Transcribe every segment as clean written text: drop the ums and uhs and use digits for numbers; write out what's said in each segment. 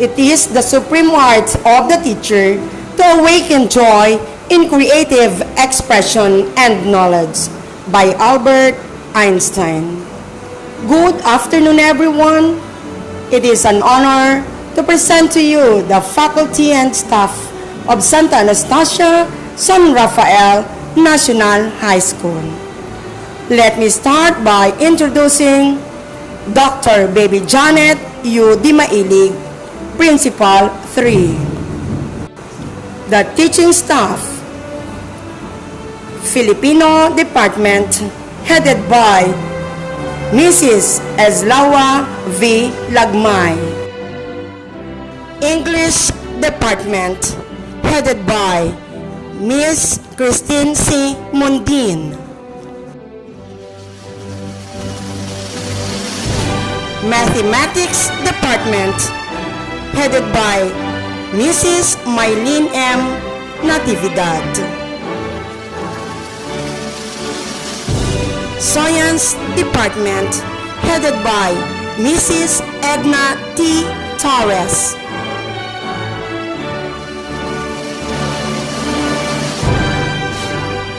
It is the supreme art of the teacher to awaken joy in creative expression and knowledge, by Albert Einstein. Good afternoon, everyone. It is an honor to present to you the faculty and staff of Santa Anastacia-San Rafael National High School. Let me start by introducing Dr. Baby Janet U. Dimailig, Principal 3. The teaching staff: Filipino Department, headed by Mrs. Eslawa V. Lagmay. English Department, headed by Miss Christine C. Mundin. Mathematics Department, headed by Mrs. Mylene M. Natividad. Science Department, headed by Mrs. Edna T. Torres.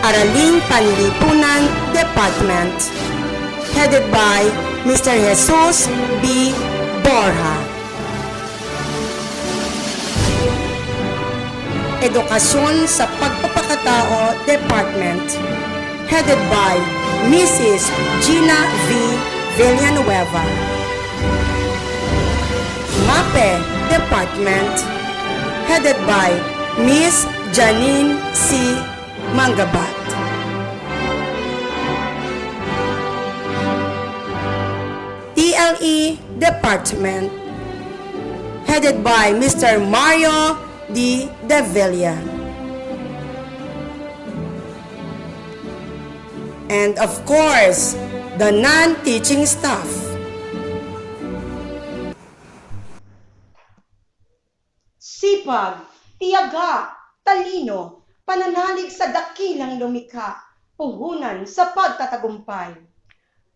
Araling Panlipunan Department, headed by Mr. Jesus B. Borja. Edukasyon sa Pagpapakatao Department, headed by Mrs. Gina V. Villanueva. MAPE Department, headed by Miss Janine C. Mangabat. TLE Department, headed by Mr. Mario D. De Villa. And of course, the non-teaching staff. Sipag, tiyaga, talino, pananalig sa dakilang lumikha, puhunan sa pagtatagumpay.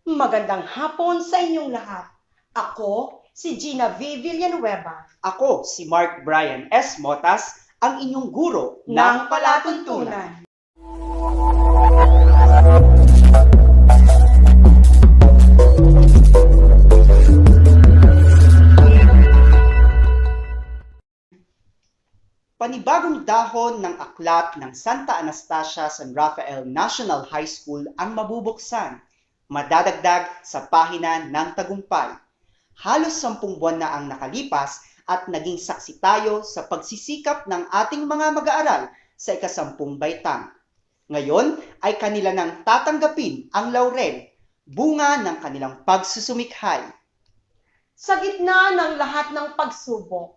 Magandang hapon sa inyong lahat. Ako, si Gina V. Villanueva. Ako, si Mark Brian S. Motas, ang inyong guro ng palatuntunan. Panibagong dahon ng aklat ng Santa Anastacia-San Rafael National High School ang mabubuksan, madadagdag sa pahina ng tagumpay. Halos 10 buwan na ang nakalipas at naging saksi tayo sa pagsisikap ng ating mga mag-aaral sa ika-10 baitang. Ngayon ay kanila nang tatanggapin ang laurel, bunga ng kanilang pagsusumikhay. Sa gitna ng lahat ng pagsubok,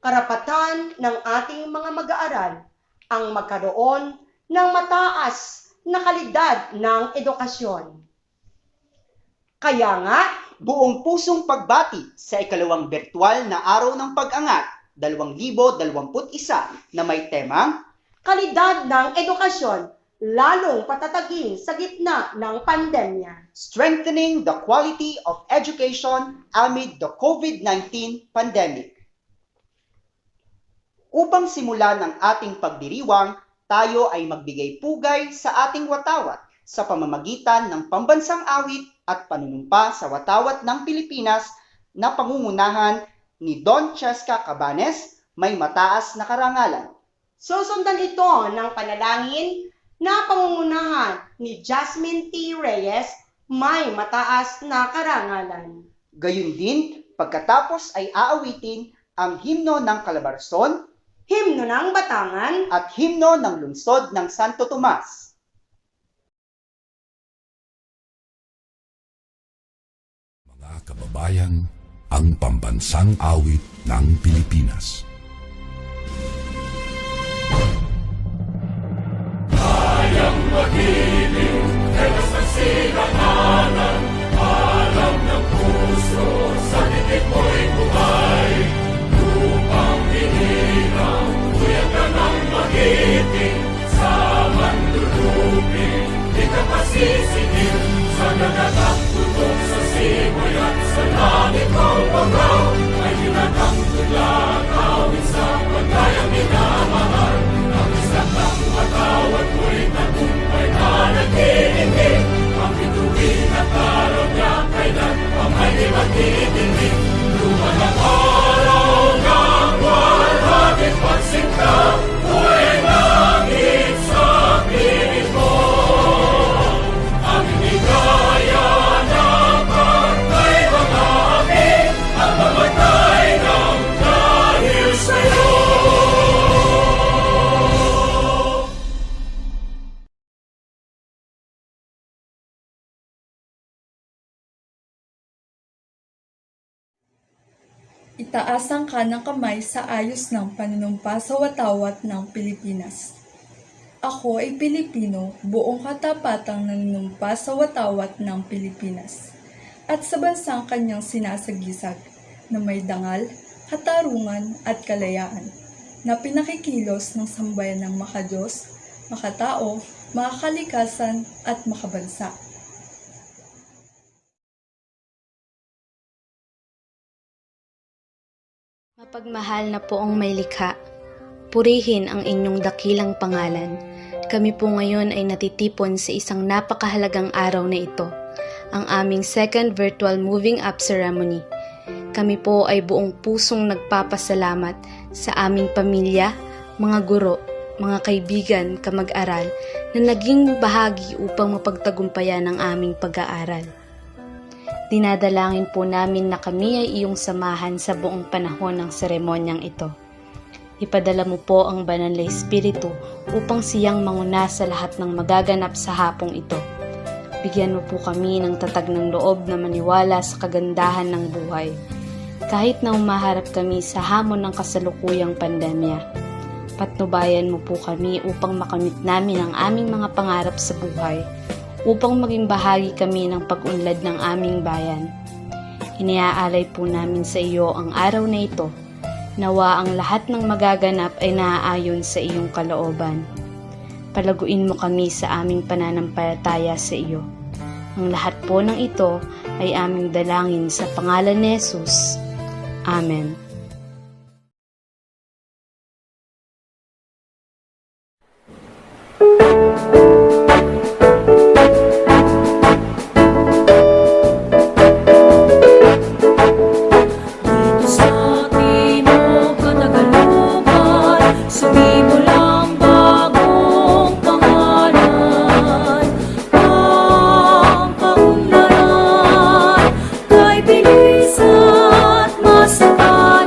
karapatan ng ating mga mag-aaral ang magkaroon ng mataas na kalidad ng edukasyon. Kaya nga, buong pusong pagbati sa ikalawang virtual na araw ng pag-angat 2021 na may temang kalidad ng edukasyon, lalong patatagin sa gitna ng pandemya. Strengthening the quality of education amid the COVID-19 pandemic. Upang simulan ng ating pagdiriwang, tayo ay magbigay pugay sa ating watawat sa pamamagitan ng pambansang awit at panunumpa sa watawat ng Pilipinas na pangungunahan ni Don Cheska Cabanes, may mataas na karangalan. Susundan ito ng panalangin na pangungunahan ni Jasmine T. Reyes, may mataas na karangalan. Gayun din, pagkatapos ay aawitin ang himno ng Calabarzon, himno ng Batangan, at himno ng lungsod ng Santo Tomas. Mga kababayan, ang pambansang awit ng Pilipinas. Kayang magiliw, telas ng sinakanan, alam ng puso, sa titik mo'y buhay. Lupang hinirang, tuyag ka ng magiting, sa mandulupin, di ka pasisingil, sa nagatak tutok sa simoy at sa langit ng pagaw, ay hinatang tula magdidilim. Luman ang araw ng walhagit pagsinta, buhay langit sa piling mo. Aming ligaya na pagkaibang amin, ang mamatay ng dahil sa'yo. Itaas ang kanang kamay sa ayos ng panunumpa sa watawat ng Pilipinas. Ako ay Pilipino, buong katapatang nanunumpa sa watawat ng Pilipinas at sa bansang kanyang sinasagisag na may dangal, katarungan at kalayaan na pinakikilos ng sambayan ng makadiyos, makatao, makakalikasan at makabansa. Mapagmahal na poong may likha, purihin ang inyong dakilang pangalan. Kami po ngayon ay natitipon sa isang napakahalagang araw na ito, ang aming second virtual moving up ceremony. Kami po ay buong pusong nagpapasalamat sa aming pamilya, mga guro, mga kaibigan, kamag-aral na naging bahagi upang mapagtagumpayan ang aming pag-aaral. Dinadalangin po namin na kami ay iyong samahan sa buong panahon ng seremonyang ito. Ipadala mo po ang banal na Espiritu upang siyang manguna sa lahat ng magaganap sa hapong ito. Bigyan mo po kami ng tatag ng loob na maniwala sa kagandahan ng buhay, kahit na umaharap kami sa hamon ng kasalukuyang pandemya. Patnubayan mo po kami upang makamit namin ang aming mga pangarap sa buhay, upang maging bahagi kami ng pag-unlad ng aming bayan. Iniaalay po namin sa iyo ang araw na ito. Nawa ang lahat ng magaganap ay naaayon sa iyong kalooban. Palaguin mo kami sa aming pananampalataya sa iyo. Ang lahat po ng ito ay aming dalangin sa pangalan ni Jesus. Amen. Bilis at masakan.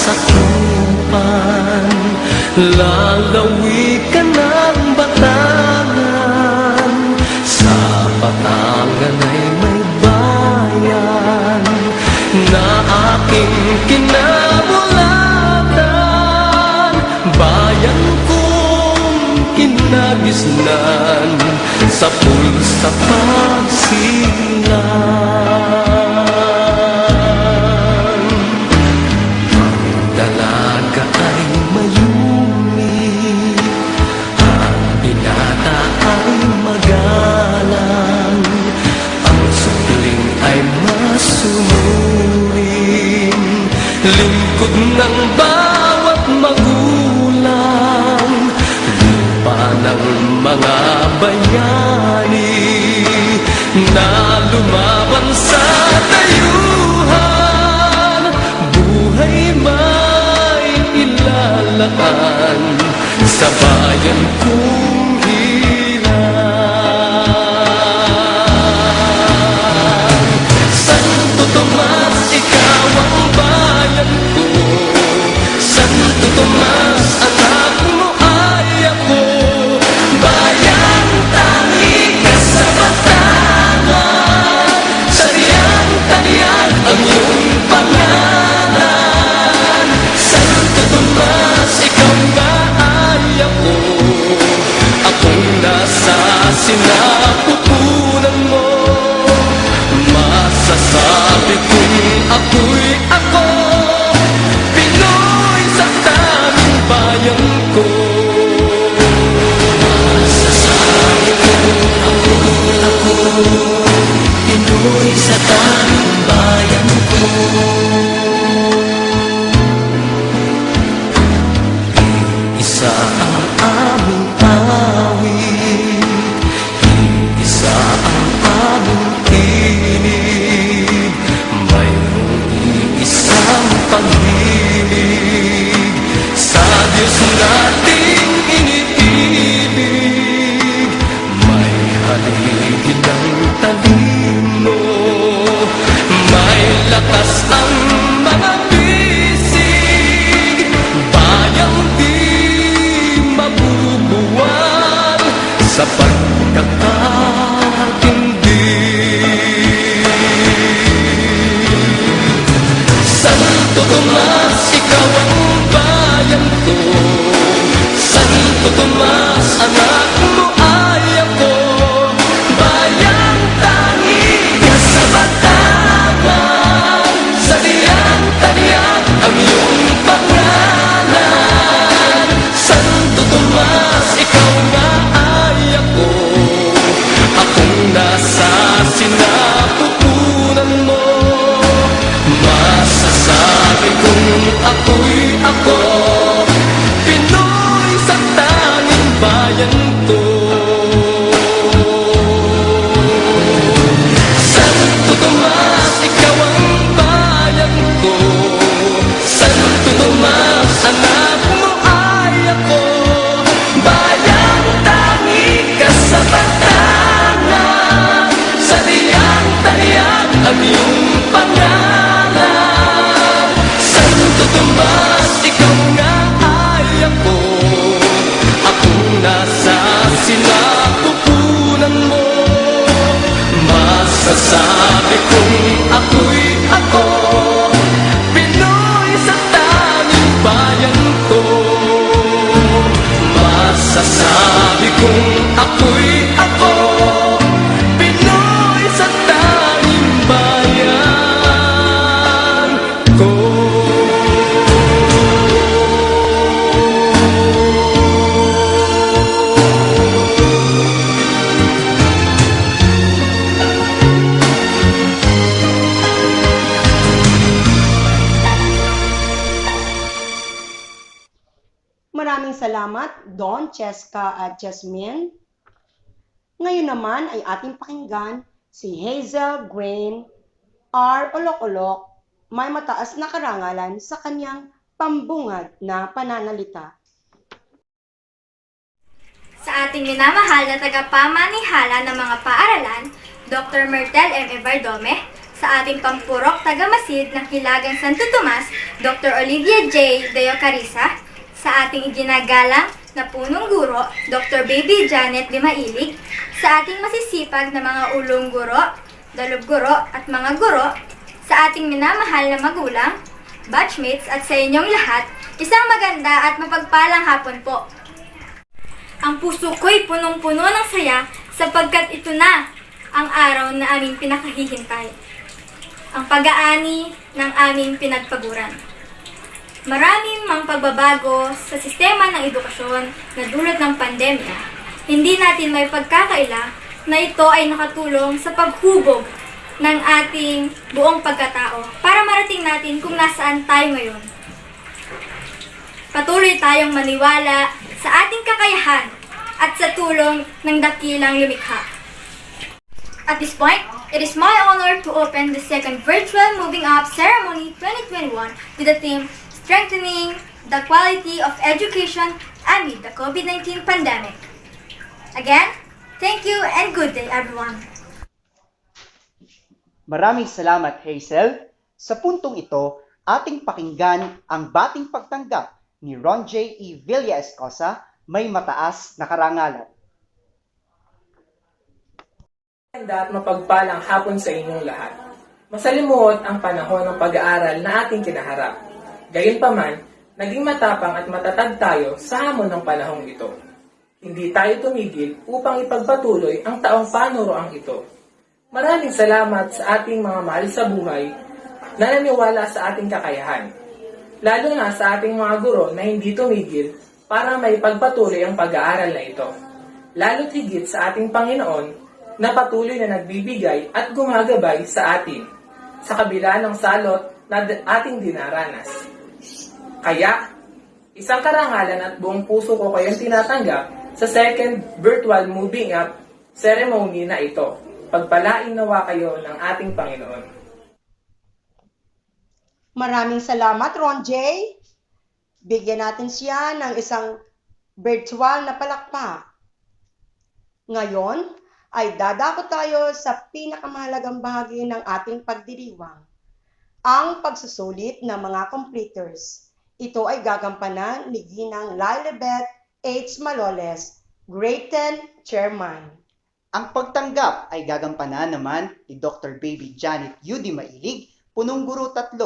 sakupan, lalawi ka ng Batangan. Sa Batangan ay may bayan na aking kinabulatan, bayan kong kinagisnan sa pulsa pagsilan. Ang dalaga ay mayumi, ang binata ay magalang, ang supling ay masunurin, lingkod ng bawat magulang, lupa ng mga bayani na lumaban sa dayuhan, buhay may ilalaan sa bayan kong hilang. Santo Tomas, ikaw ang bayan ko. Santo Tomas, anak mo ay ako. Bayan tangi ka sa Batangan, sariyang-tariyan ang iyong pangalan. Santo Tomas, ikaw nga ay ako. Akong nasa sinapupunan mo. Masasabi kong ako'y ako, Pinoy sa tanging bayan ko. Masasabi kong ako'y ako, Pinoy sa tanging bayan ko. Isa ang aming awit, isa ang aming tinig, mayroong iisang pag-ibig sa Diyos nating iniibig. May haligi ng talino, may lakas ang mga bisig, bayang di mabubuwal sa pagkakatindig. Santo Tomas, ikaw ang bayan ko. Santo Tomas, anak mo ay ako. Bayan tangi ka sa Batangan, sariyang-tariyan ang iyong pangalan. Santo Tomas, ikaw nga ay ako. Akong nasa sinapupunan mo. Masasabi kong ako'y ako, Pinoy sa tanging bayan ko. Santo Tomas, ikaw ang bayan ko. Santo Tomas, anak mo ay ako. Bayan tangi ka sa Batangan, sariyang-tariyan ang iyong pangalan. Santo Tomas, ikaw nga ay ako. Akong nasa sinapupunan mo. Masasabi kong ako'y ako, Pinoy sa tanging bayan ko. Masasabi kong ako'y ako, Pinoy sa tanging bayan ko. Maraming salamat, Don, Cheska at Jasmine. Ngayon naman ay ating pakinggan si Hazel Grain R. Olok-Olok, may mataas na karangalan sa kanyang pambungad na pananalita. Sa ating minamahal na tagapamanihala ng mga paaralan, Dr. Myrtle M. Evardome, sa ating pampurok tagamasid ng Hilagang Santo Tomas, Dr. Olivia J. Deo Carissa, sa ating iginagalang na punong guro, Dr. Baby Janet de Mailig, sa ating masisipag na mga ulong guro, dalub guro at mga guro, sa ating minamahal na magulang, batchmates at sa inyong lahat, isang maganda at mapagpalang hapon po. Ang puso ko'y punong-puno ng saya sapagkat ito na ang araw na aming pinakahihintay. Ang pag-aani ng aming pinagpaguran. Maraming mga pagbabago sa sistema ng edukasyon na dulot ng pandemya. Hindi natin may pagkakaila na ito ay nakatulong sa paghubog ng ating buong pagkatao para marating natin kung nasaan tayo ngayon. Patuloy tayong maniwala sa ating kakayahan at sa tulong ng dakilang lumikha. At this point, it is my honor to open the second virtual Moving Up Ceremony 2021 with the theme Strengthening the Quality of Education Amid the COVID-19 Pandemic. Again, thank you and good day everyone. Maraming salamat, Hazel. Sa puntong ito, ating pakinggan ang bating pagtanggap ni Ron J. E. Villa Escosa, may mataas na karangalan. Maganda at mapagpalang hapon sa inyong lahat. Masalimuot ang panahon ng pag-aaral na ating kinaharap. Gayunpaman, naging matapang at matatag tayo sa hamon ng panahong ito. Hindi tayo tumigil upang ipagpatuloy ang taong panuroang ito. Maraming salamat sa ating mga mahal sa buhay na naniwala sa ating kakayahan. Lalo na sa ating mga guro na hindi tumigil para may pagpatuloy ang pag-aaral na ito. Lalo't higit sa ating Panginoon na patuloy na nagbibigay at gumagabay sa atin sa kabila ng salot na ating dinaranas. Kaya, isang karangalan at buong puso ko kayong tinatanggap sa second virtual Moving Up ceremony na ito. Pagpalain nawa kayo ng ating Panginoon. Maraming salamat, Ron J. Bigyan natin siya ng isang virtual na palakpak. Ngayon, ay dadako tayo sa pinakamahalagang bahagi ng ating pagdiriwang, ang pagsusulit ng mga completers. Ito ay gagampanan ni Ginang Lilibet H. Maloles, Grade 10 Chairman. Ang pagtanggap ay gagampanan naman ni Dr. Baby Janet U. de Mailig, punong guro 3.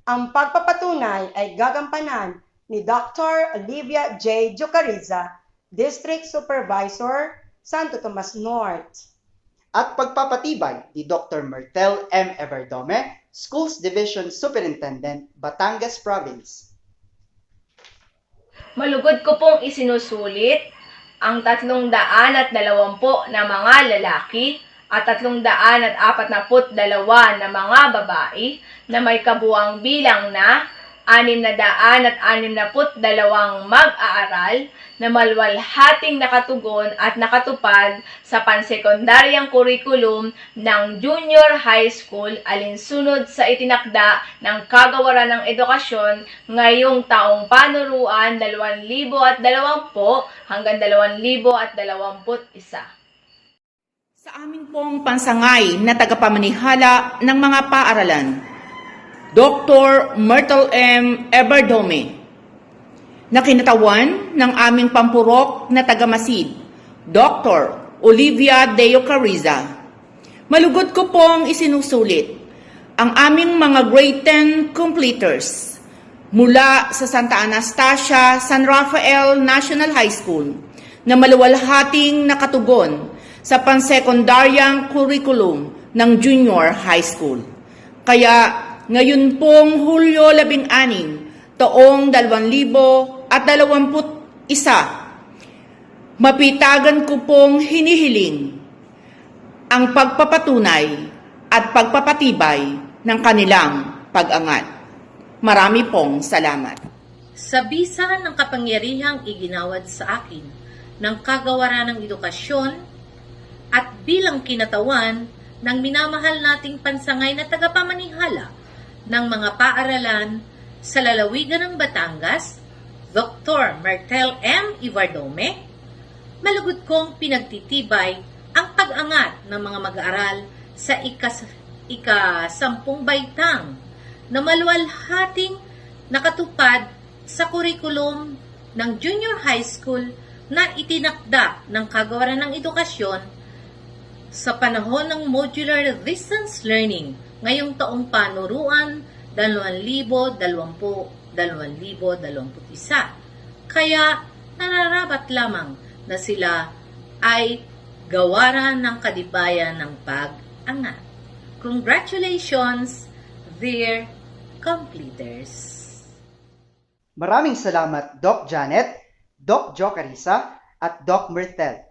Ang pagpapatunay ay gagampanan ni Dr. Olivia J. Jocariza, District Supervisor, Santo Tomas North. At pagpapatibay ni Dr. Mertel M. Everdome, Schools Division Superintendent, Batangas Province. Malugod ko pong isinusulit ang 320 na mga lalaki at 342 na mga babae na may kabuang bilang na 662 mag-aaral na malwalhating nakatugon at nakatupad sa pansekundaryang kurikulum ng Junior High School alinsunod sa itinakda ng Kagawaran ng Edukasyon ngayong taong panuruan 2020 hanggang 2021. Sa amin pong pansangay na tagapamanihala ng mga paaralan, Dr. Mertel M. Everdome, na kinatawan ng aming pampurok na tagamasid, Dr. Olivia Deo Carissa. Malugod ko pong isinusulit ang aming mga grade 10 completers mula sa Santa Anastacia-San Rafael National High School na maluwalhating nakatugon sa pansekundaryang curriculum ng Junior High School. Kaya ngayon pong Hulyo 16, taong 2021, mapitagan ko pong hinihiling ang pagpapatunay at pagpapatibay ng kanilang pag-angat. Marami pong salamat. Sa bisa ng kapangyarihang iginawad sa akin ng Kagawaran ng Edukasyon at bilang kinatawan ng minamahal nating pansangay na tagapamanihala ng mga paaralan sa lalawigan ng Batangas, Dr. Mertel M. Everdome, malugod kong pinagtitibay ang pag-angat ng mga mag-aaral sa ika-10 baitang na maluwalhating nakatupad sa kurikulum ng junior high school na itinakda ng Kagawaran ng Edukasyon sa panahon ng modular distance learning ngayong taong panuruan 2020-2021. Kaya nararapat lamang na sila ay gawaran ng kadibayan ng pag-angat. Congratulations, dear completers! Maraming salamat Doc Janet, Doc Jo Carissa, at Doc Myrtle.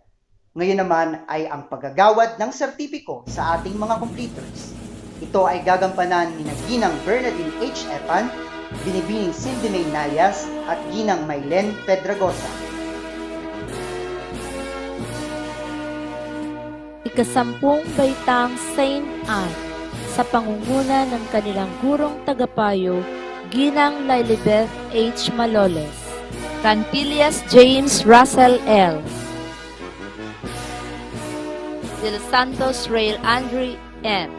Ngayon naman ay ang paggagawad ng sertipiko sa ating mga completers. Ito ay gagampanan ni Ginang Bernadine H. Epan, Binibining Cindy May Nayas, at Ginang Maylen Pedragosa. Ika-10 baitang Saint Anne sa pangunguna ng kanilang gurong tagapayo, Ginang Lilibeth H. Maloles, Cantillas James Russell L., De Los Santos Rail Andre M.,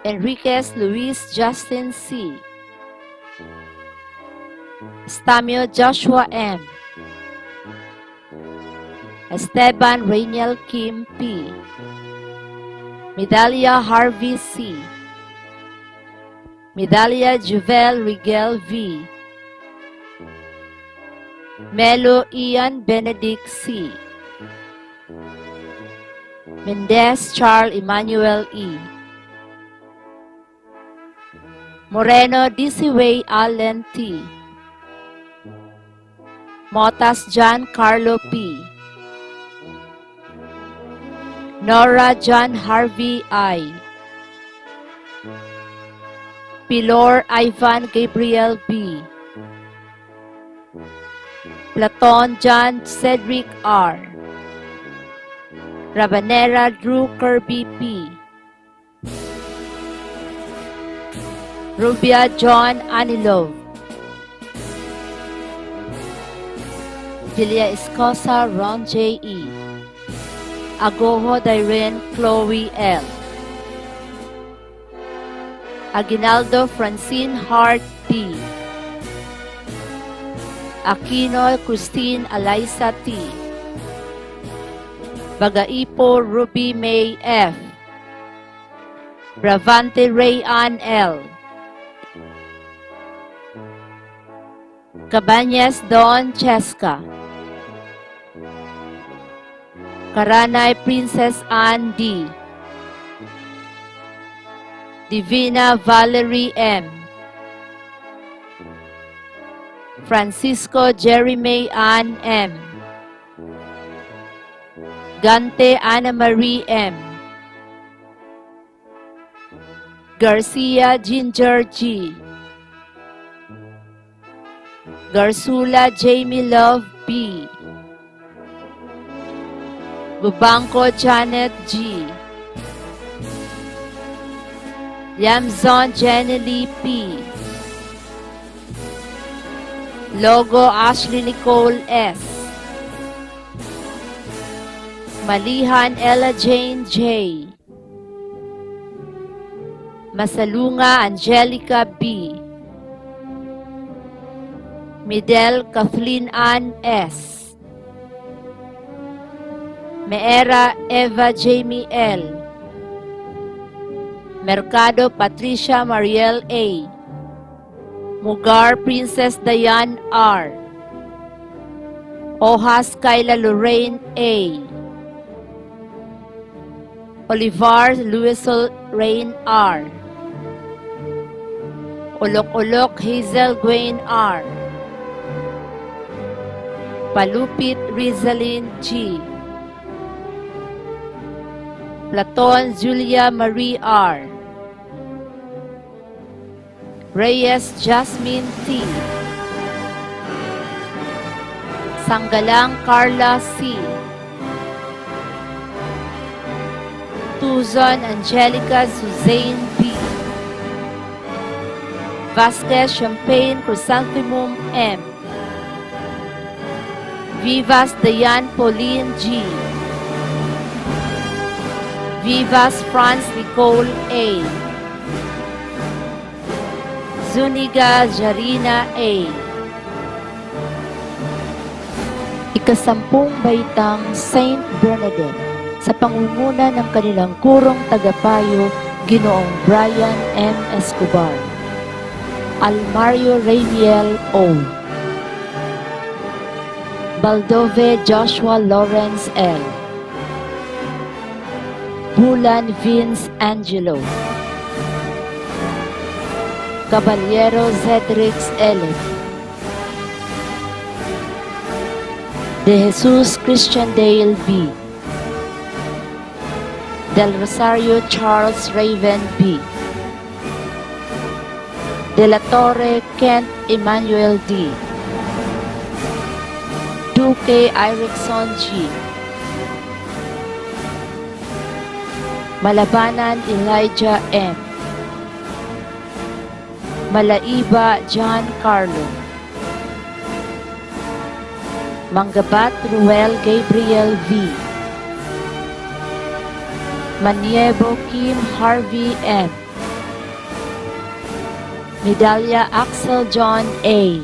Enriquez Luis Justin C., Estamio Joshua M., Esteban Rainiel Kim P., Medallia Harvey C., Medallia Juvel Rigel V., Melo Ian Benedict C., Mendez Charles Emmanuel E., Moreno Disiway Allen T., Motas John Carlo P., Nora John Harvey I., Pilor Ivan Gabriel B., Platon John Cedric R., Rabanera Drew Kirby P., Rubia John Anilov, Julia Escosa Ron J. E., Agoho Dairen Chloe L., Aguinaldo Francine Hart D., Aquino Christine Alaysa T., Bagaipo Ruby May F., Bravante Rayan L., Cabañas Don Cheska, Karanay Princess Ann D., Divina Valerie M., Francisco Jeremy Ann M., Gante Ana Marie M., Garcia Ginger G., Garsula Jamie Love B., Bubangko Janet G., Yamzon Jenny Lee P., Logo Ashley Nicole S., Malihan Ella Jane J., Masalunga Angelica B., Midel Kathleen Ann S., Meera Eva Jamie L., Mercado Patricia Mariel A., Mugar Princess Diane R., Ojas Kayla Lorraine A., Olivar Luisel Rain R., Olok-Olok Hazel Gwen R., Palupit Rizalyn G., Platon Julia Marie R., Reyes Jasmine T., Sanggalang Carla C., Tuzon Angelica Suzanne B., Vasquez Champagne Chrysanthemum M., Vivas Dayan Pauline G., Vivas Franz Nicole A. Zuniga Jarina A. Ikasampung baitang Saint Bernadette sa pangunguna ng kanilang kurong tagapayo, Ginoong Brian M. Escobar, Almario Rainiel O. Baldove Joshua Lawrence L. Bulan Vince Angelo. Caballero Zedrix L. De Jesus Christian Dale B. Del Rosario Charles Raven B. De la Torre Kent Emmanuel D. Duque Erickson G. Malabanan Elijah M. Malaiba John Carlo. Manggabat Ruel Gabriel V. Maniebo Kim Harvey M. Medalya Axel John A.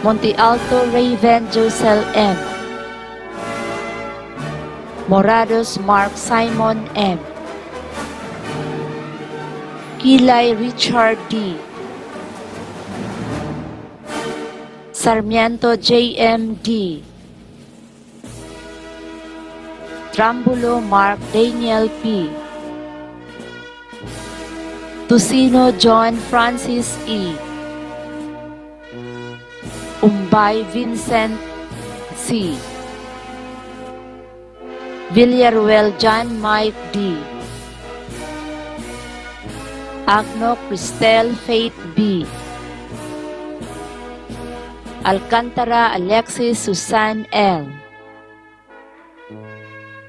Monte Alto Raven Josel M. Morados Mark Simon M. Kilay Richard D. Sarmiento J.M.D. Trambulo Mark Daniel P. Tusino John Francis E. Umbay Vincent C. Villaruel John Mike D. Agno Cristel Faith B. Alcantara Alexis Susan L.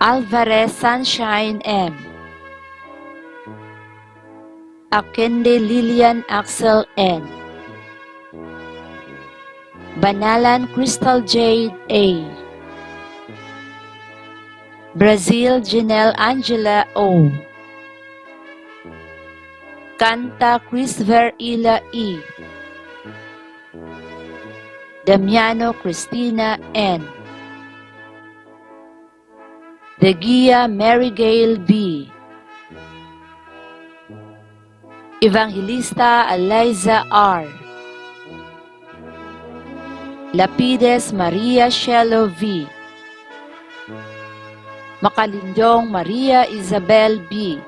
Alvarez Sunshine M. Akende Lilian Axel N. Banalan Crystal Jade A. Brazil Janelle Angela O. Canta Christopher Ila E. Damiano Cristina N. De Gia Mary Gail B. Evangelista Eliza R. Lapides Maria Shelo V. Makalindong Maria Isabel B.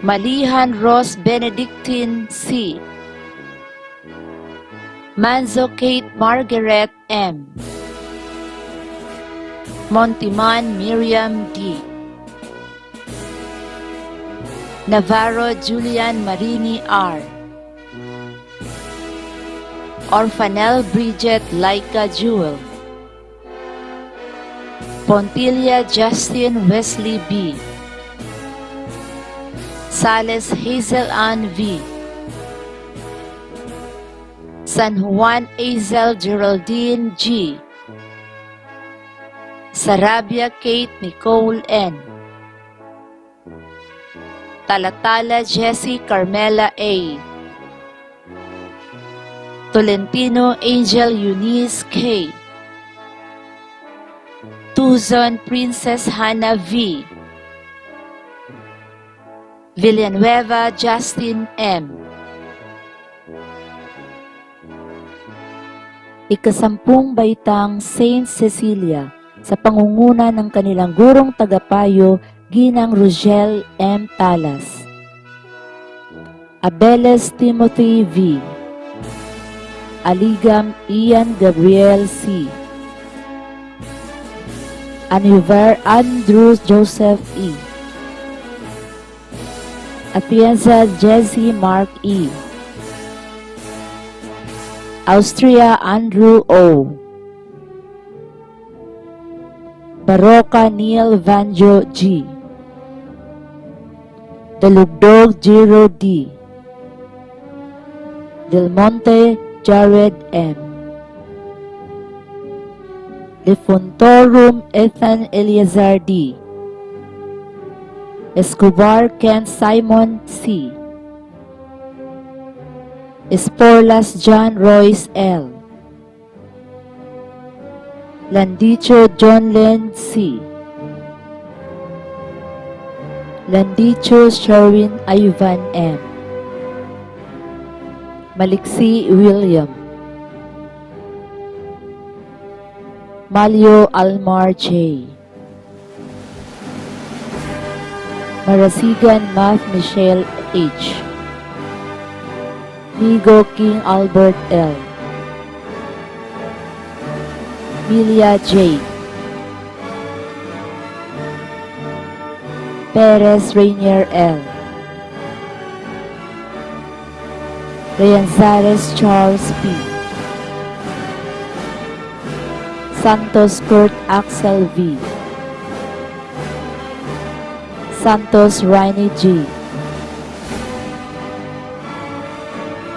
Malihan Rose Benedictine C. Manzo Kate Margaret M. Montiman Miriam D. Navarro Julian Marini R. Orfanel Bridget Laika Jewel. Pontilla Justin Wesley B. Sales Hazel Ann V. San Juan Azel Geraldine G. Sarabia Kate Nicole N. Talatala Jessie Carmela A. Tolentino Angel Eunice K. Tuzon Princess Hannah V. Villanueva Justin M. Ikasampung baitang Saint Cecilia sa pangunguna ng kanilang gurong tagapayo, Ginang Rogel M. Talas. Abeles Timothy V. Aligam Ian Gabriel C. Aniver Andrew Joseph E. Atienza Jesse Mark E. Austria Andrew O. Baroka Neil Vanjo G. Dalugdog Jiro D. Del Monte Jared M. Defuntorum Ethan Eleazar D. Escobar Ken Simon C. Esporlas John Royce L. Landicho John Len C. Landicho Sherwin Ivan M. Maliksi William. Malio Almar J. Marasigan Math Michelle H. Migo King Albert L. Milia J. Perez Rainier L. Rianzares Charles P. Santos Kurt Axel V. Santos Rainy G.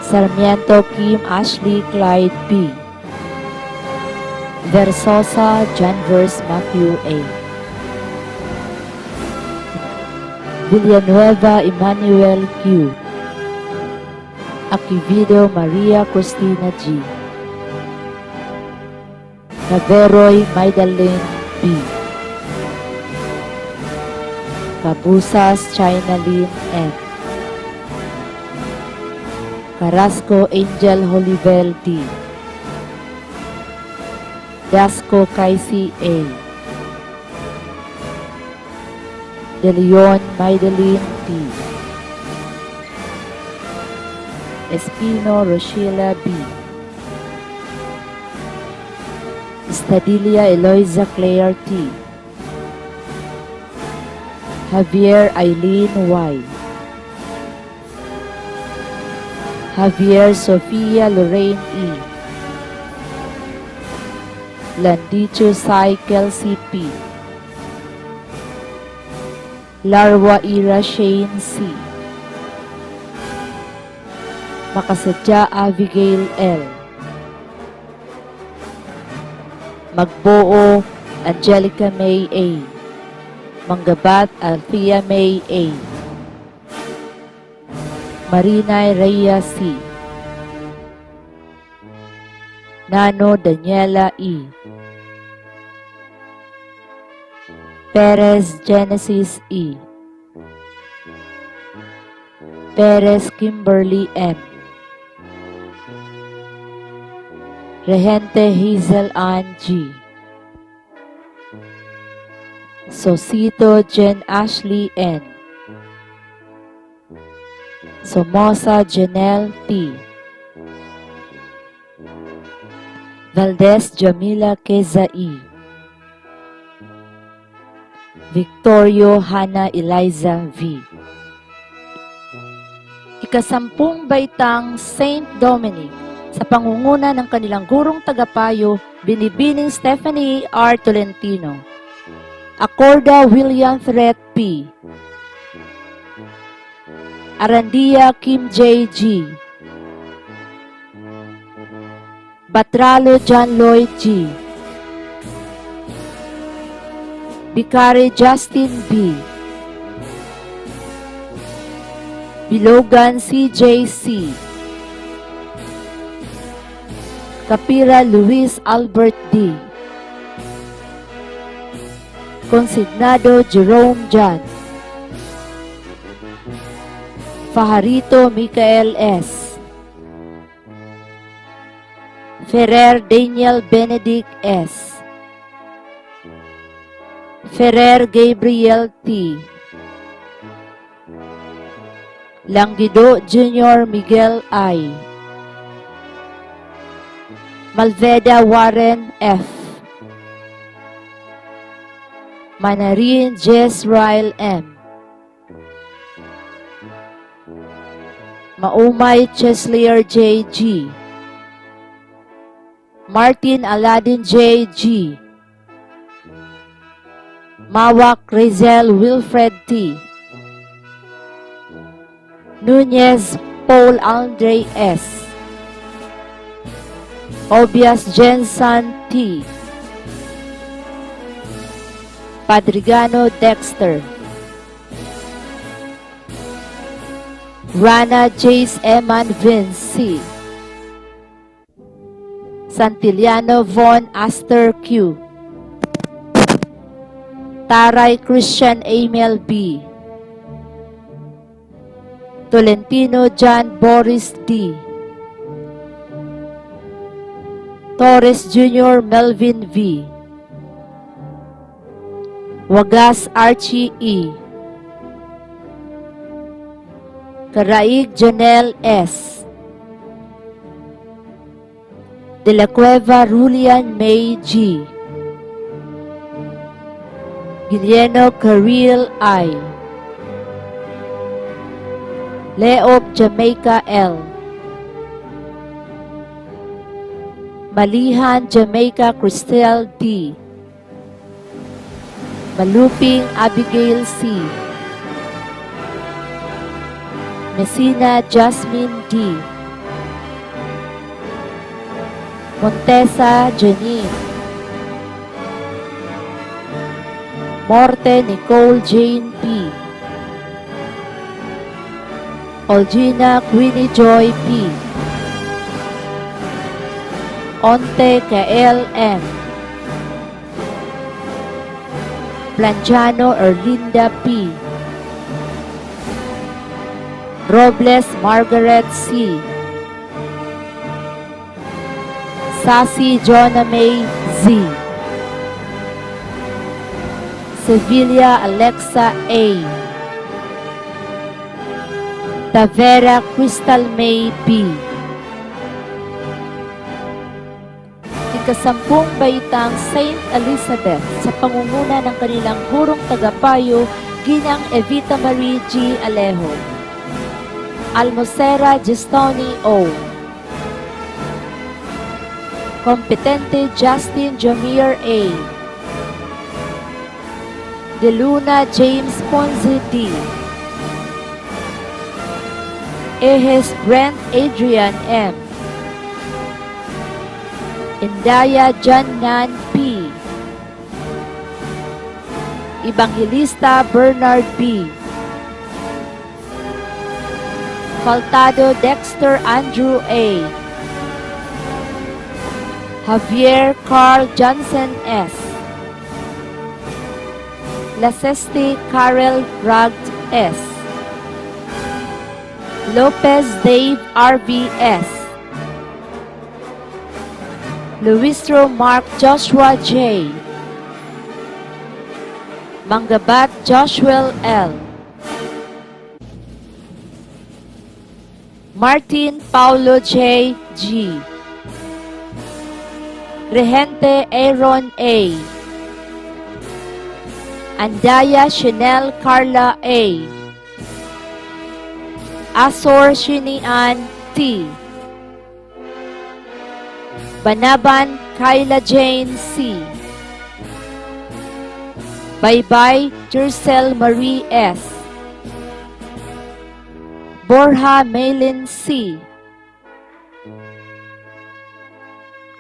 Sarmiento Kim Ashley Clyde B. Versosa Janvers Matthew A. Villanueva Emmanuel Q. Akivido Maria Cristina G. Caveroy Magdalene B. Cabusas China Lynn M. Carrasco Angel Holivel D. Dasco Kaisi A. De Leon Magdalene D. Espino Rochela B. Estadilia Eloisa Claire T. Javier Eileen Y. Javier Sofia Lorraine E. Landicho Sai Kelsey P. Larwa Ira Shane C. Makasadya Abigail L. Magboo Angelica May A. Manggabat Althea May A. Marinay Rhea C. Nano Daniela E. Perez Genesis E. Perez Kimberly M. Regente Hazel Ann G. Sosito Jen Ashley N. Somoza Janelle T. Valdez Jamila Keza E. Victorio Hannah Eliza V. Ikasampung baitang Saint Dominic sa pangunguna ng kanilang gurong tagapayo, Binibining Stephanie R. Tolentino. Acorda William Threat P. Arandia Kim J. G. Batralo John Lloyd G. Bicari Justin B. Bilogan C.J. C. Capira Luis Albert D. Consignado Jerome John. Fajarito Michael S. Ferrer Daniel Benedict S. Ferrer Gabriel T. Langido Jr. Miguel I. Malveda Warren F. Manarin Jezrael M. Maumay Cheslier J. G. Martin Aladdin J. G. Mawak Rizel Wilfred T. Nunez Paul Andre S. Obias Jensen T. Padrigano Dexter, Rana Jace Eman Vince C, Santillano Von Aster Q, Taray Christian Emil B, Tolentino John Boris D, Torres Jr. Melvin V, Wagas Archie E, Karaig Janelle S, De la Cueva Rulian May G, Guillermo Caril I, Leob Jamaica L, Malihan Jamaica Cristel D, Maluping Abigail C, Messina Jasmine D, Montesa Janine, Morte Nicole Jane P, Olgina Queenie Joy P, Onte Kael M, Planchano Erlinda P, Robles Margaret C, Sassy Jonna May Z, Sevilla Alexa A, Tavera Crystal May B. Ikasampung baitang Saint Elizabeth sa pangunguna ng kanilang gurong tagapayo, Ginang Evita Marie G. Alejo, Almosera Gestoni O, Competente Justin Jamir A, De Luna James Ponce D, Ejes Brent Adrian M, Indaya Jannan P, Evangelista Bernard B, Faltado Dexter Andrew A, Javier Carl Johnson S, Laseste Karel Ragt S, Lopez Dave RVS, Luistro Mark Joshua J, Mangabat Joshua L, Martin Paulo J. G, Regente Aaron A, Andaya Chanel Carla A, Asor Shinian T, Banaban Kyla Jane C, Baybay Tercel Marie S, Borja Maylin C,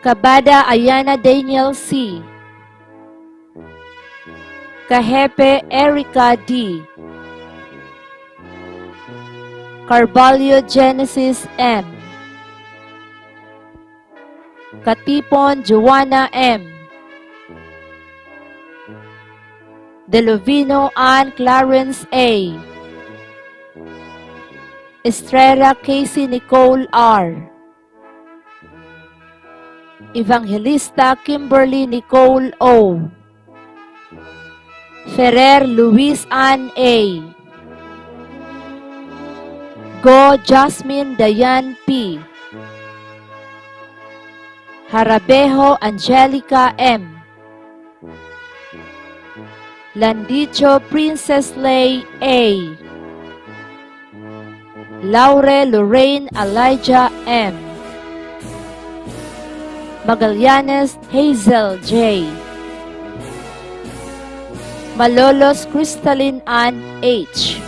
Kabada Ayana Daniel C, Kahepe Erica D, Carvalho Genesis M, Katipon Joanna M, Delovino Ann Clarence A, Estrella Casey Nicole R, Evangelista Kimberly Nicole O, Ferrer Luis Ann A, Go Jasmine Dayan P, Harabejo Angelica M, Landicho Princess Lay A, Laure Lorraine Elijah M, Magallanes Hazel J, Malolos Crystalline Ann H,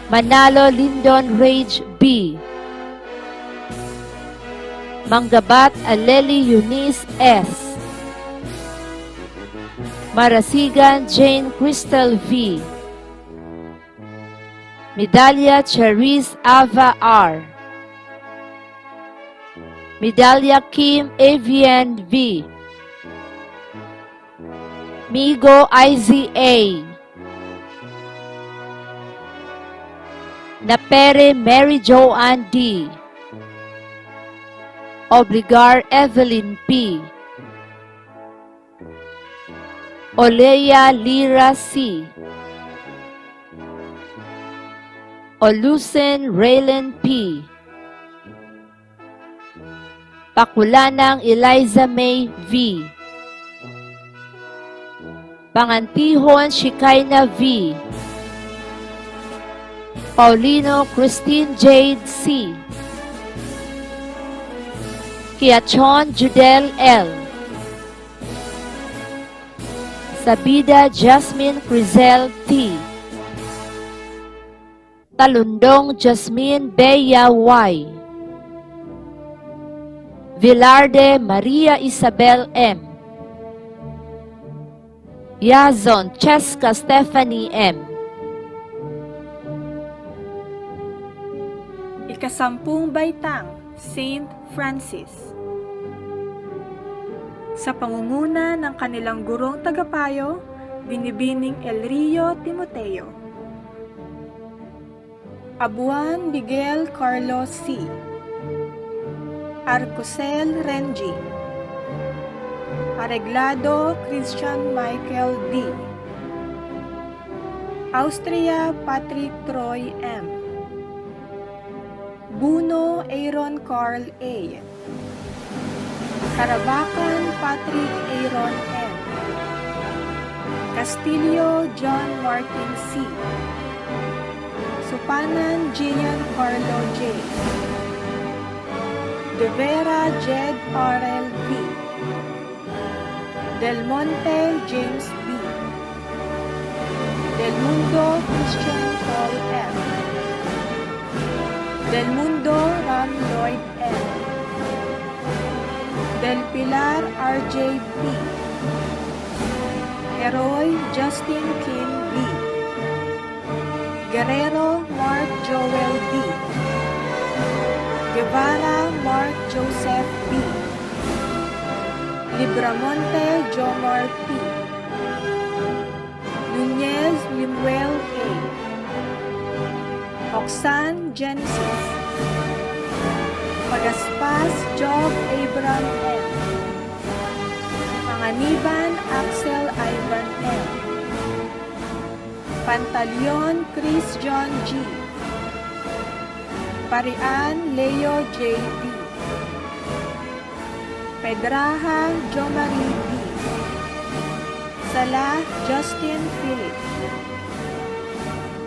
Manalo Lindon Rage B, Manggabat Aleli Eunice S, Marasigan Jane Crystal V. Medalya Cherise Ava R. Medalya Kim Avian V. Migo IZA. Napere Mary Joanne D. Obligar Evelyn P. Oleya Lira C. Olusen Raylan P. Pakulanang Eliza May V. Pangantihon Shikaina V. Paulino Christine Jade C. Kiachon Judel L. Sabida Jasmine Crizel T. Talundong Jasmine Bea Y. Vilarde Maria Isabel M. Yazon Cheska Stephanie M. Ikasampung baitang, Saint Francis. Sa pangunguna ng kanilang gurong tagapayo, Binibining El Rio Timoteo. Abuan Miguel Carlos C. Arcosel Renji. Areglado Christian Michael D. Austria Patrick Troy M. Buno Aaron Carl A. Carabacan Patrick Aaron M. Castillo John Martin C. Supanan Gian Carlo J. De Vera Jed R.L. B. Del Monte James B. Del Mundo Christian Paul F. Del Mundo Ram Lloyd M. Del Pilar R.J. P. Heroy Justin Kim B. Guerrero Mark Joel D. Guevara Mark Joseph B. Libramonte Jomar P. Nunez Limuel A. Oxan Genesis. Pagaspas Job Abram M. Panganiban Axel Ivan M. Pantaleon Chris John G. Parian Leo J. D. Pedraha Jomari D. Salah Justin Philip.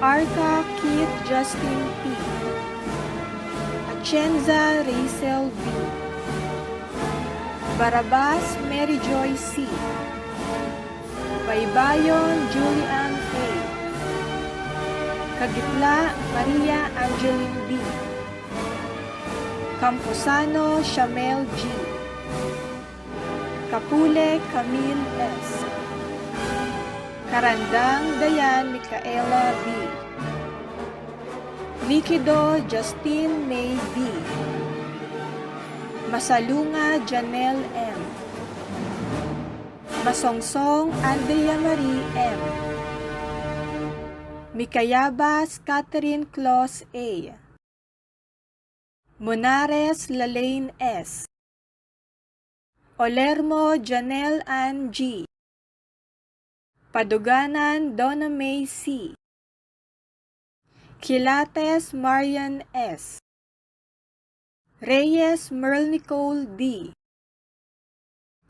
Arca Keith Justin P. Atienza Rachel B. Barabas Mary Joy C. Baybayon Julian A. Kagitla Maria Angeline D. Camposano Shamel G. Kapule Camille S. Karandang Dayan Micaela B. Liquido Justine May B. Masalunga Janelle M. Masongsong Andrea Marie M. Mikayabas Catherine Claus A. Monares Lalaine S. Olermo Janelle Ann G. Paduganan Donna May C. Quilates Marian S. Reyes Merle Nicole D.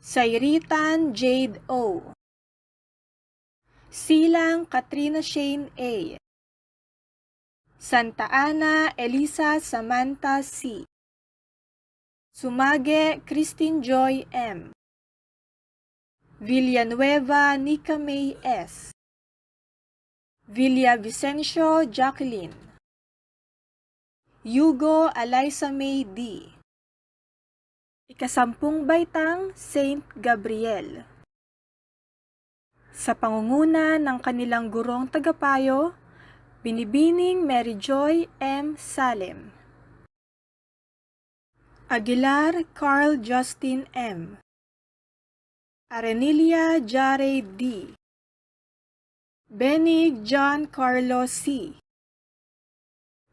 Sairitan Jade O. Silang Katrina Shane A. Santa Ana Elisa Samantha C. Sumage Christine Joy M. Villanueva Nika May S. Villavicencio Jacqueline. Yugo Eliza May D. Ikasampung baitang, Saint Gabriel. Sa pangunguna ng kanilang gurong tagapayo, Binibining Mary Joy M. Salem, Aguilar Carl Justin M., Arenilia Jare D., Benig John Carlos C.,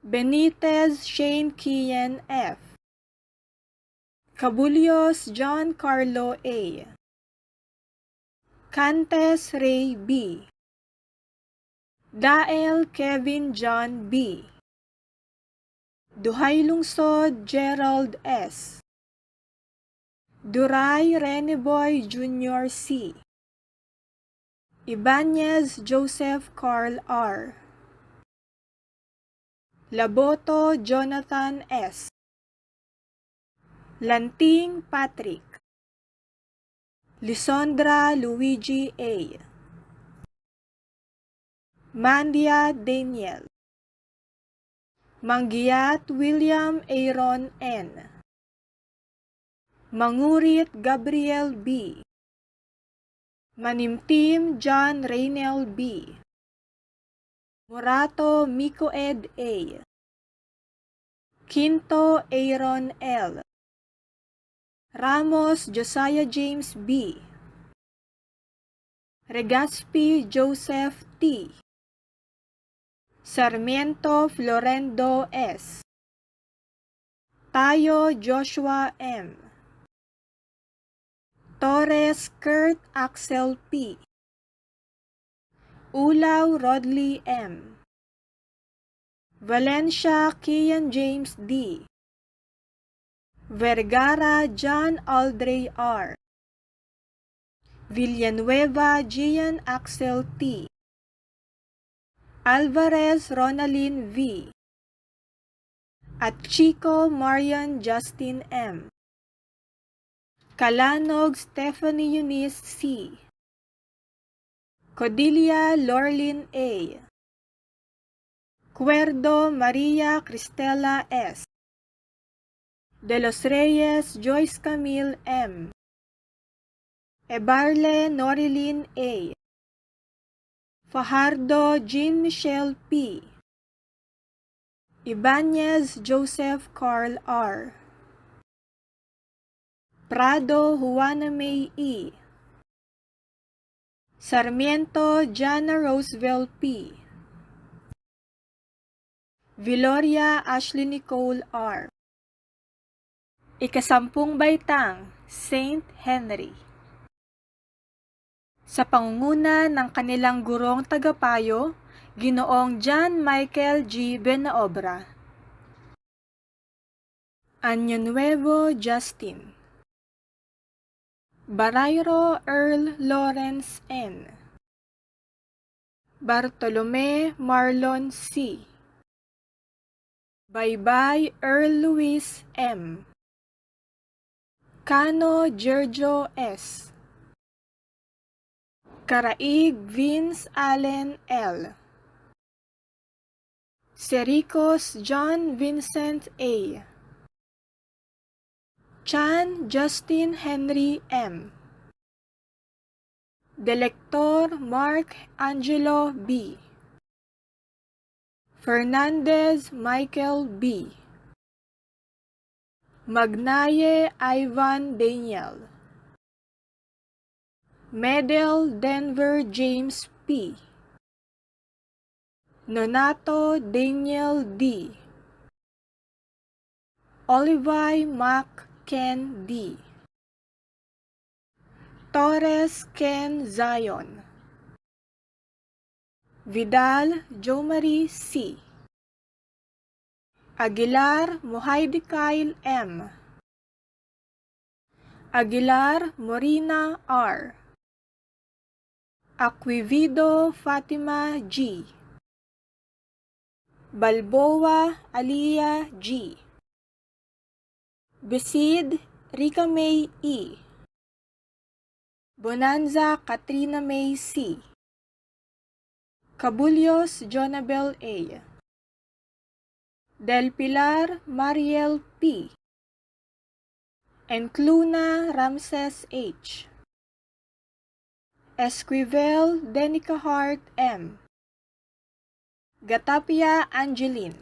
Benitez Shane Kian F., Cabullos John Carlo A., Cantes Ray B., Dael Kevin John B., Duhay Lungsod Gerald S., Duray Reneboy Jr. C., Ibanez Joseph Carl R., Laboto Jonathan S., Lanting Patrick, Lisondra Luigi A., Mandia Daniel, Manggiyat William Aaron N., Mangurit Gabriel B., Manimtim John Raynel B., Morato Mikoed A., Quinto Aaron L., Ramos Josiah James B., Regaspi Joseph T., Sarmiento Florendo S., Tayo Joshua M., Torres Kurt Axel P., Ulaw Rodley M., Valencia Kian James D., Vergara John Aldrey R., Villanueva Gian Axel T., Alvarez Ronalyn V., at Chico Marian Justin M., Calanog Stephanie Eunice C., Codilia Lorlin A., Cuerdo Maria Cristela S., De los Reyes Joyce Camille M., Ebarle Norilyn A., Fajardo Jean Michelle P., Ibanez Joseph Carl R., Prado Juana May E., Sarmiento Jana Roosevelt P., Viloria Ashley Nicole R., Ikasampung Baitang, Saint Henry. Sa pangunguna ng kanilang gurong tagapayo, Ginoong John Michael G. Benaobra, Año Nuevo Justin, Barayro Earl Lawrence N., Bartolome Marlon C., Baybay Earl Luis M., Cano Giorgio S., Karaig Vince Allen L., Sericos John Vincent A., Chan Justin Henry M., Delector Mark Angelo B., Fernandez Michael B., Magnaye Ivan Daniel, Medel Denver James P., Nonato Daniel D., Olivay Mac Ken D., Torres Ken Zion, Vidal Jomari C., Aguilar Mohaidi Kyle M., Aguilar Morina R., Aquivido Fatima G., Balboa Alia G., Besid Rica May E., Bonanza Katrina May C., Cabullos Jonabel A., Del Pilar Mariel P., Encluna Ramses H., Esquivel Denicahart M. Gatapia Angeline.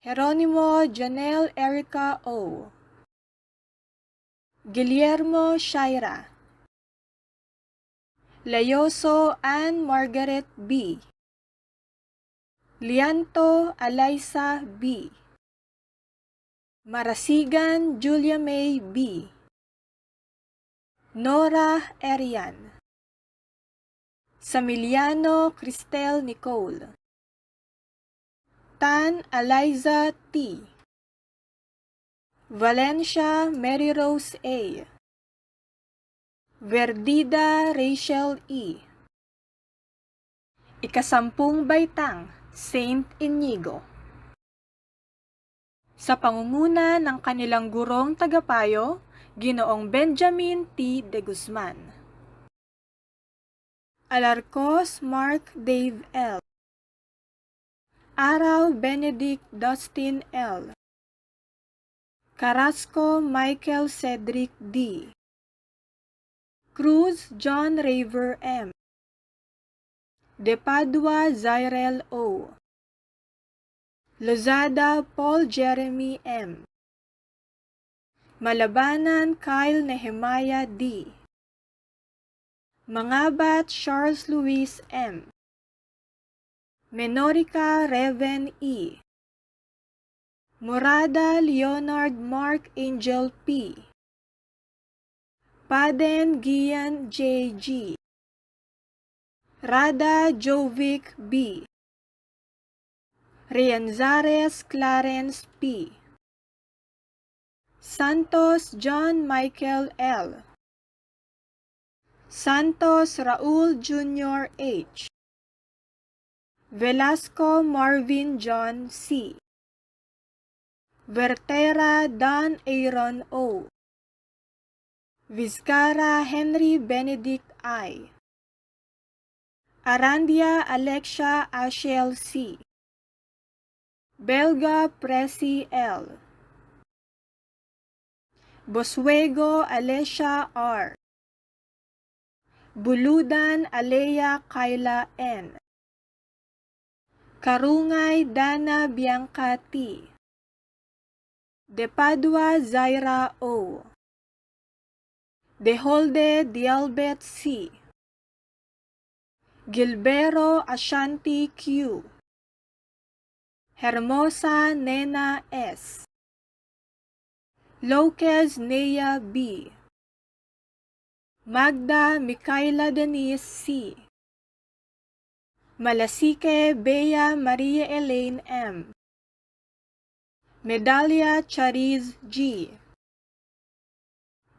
Jeronimo Janelle Erica O. Guillermo Shaira. Layoso Ann Margaret B. Lianto Alaysa B. Marasigan Julia May B. Nora Erian. Samiliano Cristel Nicole. Tan Eliza T. Valencia Mary Rose A. Verdida Rachel E. Ikasampung baitang Saint Inigo. Sa pangunguna ng kanilang gurong tagapayo, Ginoong Benjamin T. de Guzman. Alarcos Mark Dave L. Araw Benedict Dustin L. Carrasco Michael Cedric D. Cruz John Raver M. De Padua Zyrel O. Lozada Paul Jeremy M. Malabanan Kyle Nehemiah D. Mangabat Charles Luis M. Menorica Reven E. Morada Leonard Mark Angel P. Paden Gian J. G. Rada Jovic B. Rianzares Clarence P. Santos John Michael L. Santos Raul Jr. H. Velasco Marvin John C. Vertera Don Aaron O. Vizcara Henry Benedict I. Arandia Alexia Ashel C. Belga Presi L. Boswego Alessia R. Buludan Alea Kayla N. Karungay Dana Bianca T. De Padua Zaira O. De Holde Dialbet C. Gilbero Ashanti Q. Hermosa Nena S. Lopez Nea B. Magda Micaela Denise C. Malasique Bea Maria Elaine M. Medalia Chariz G.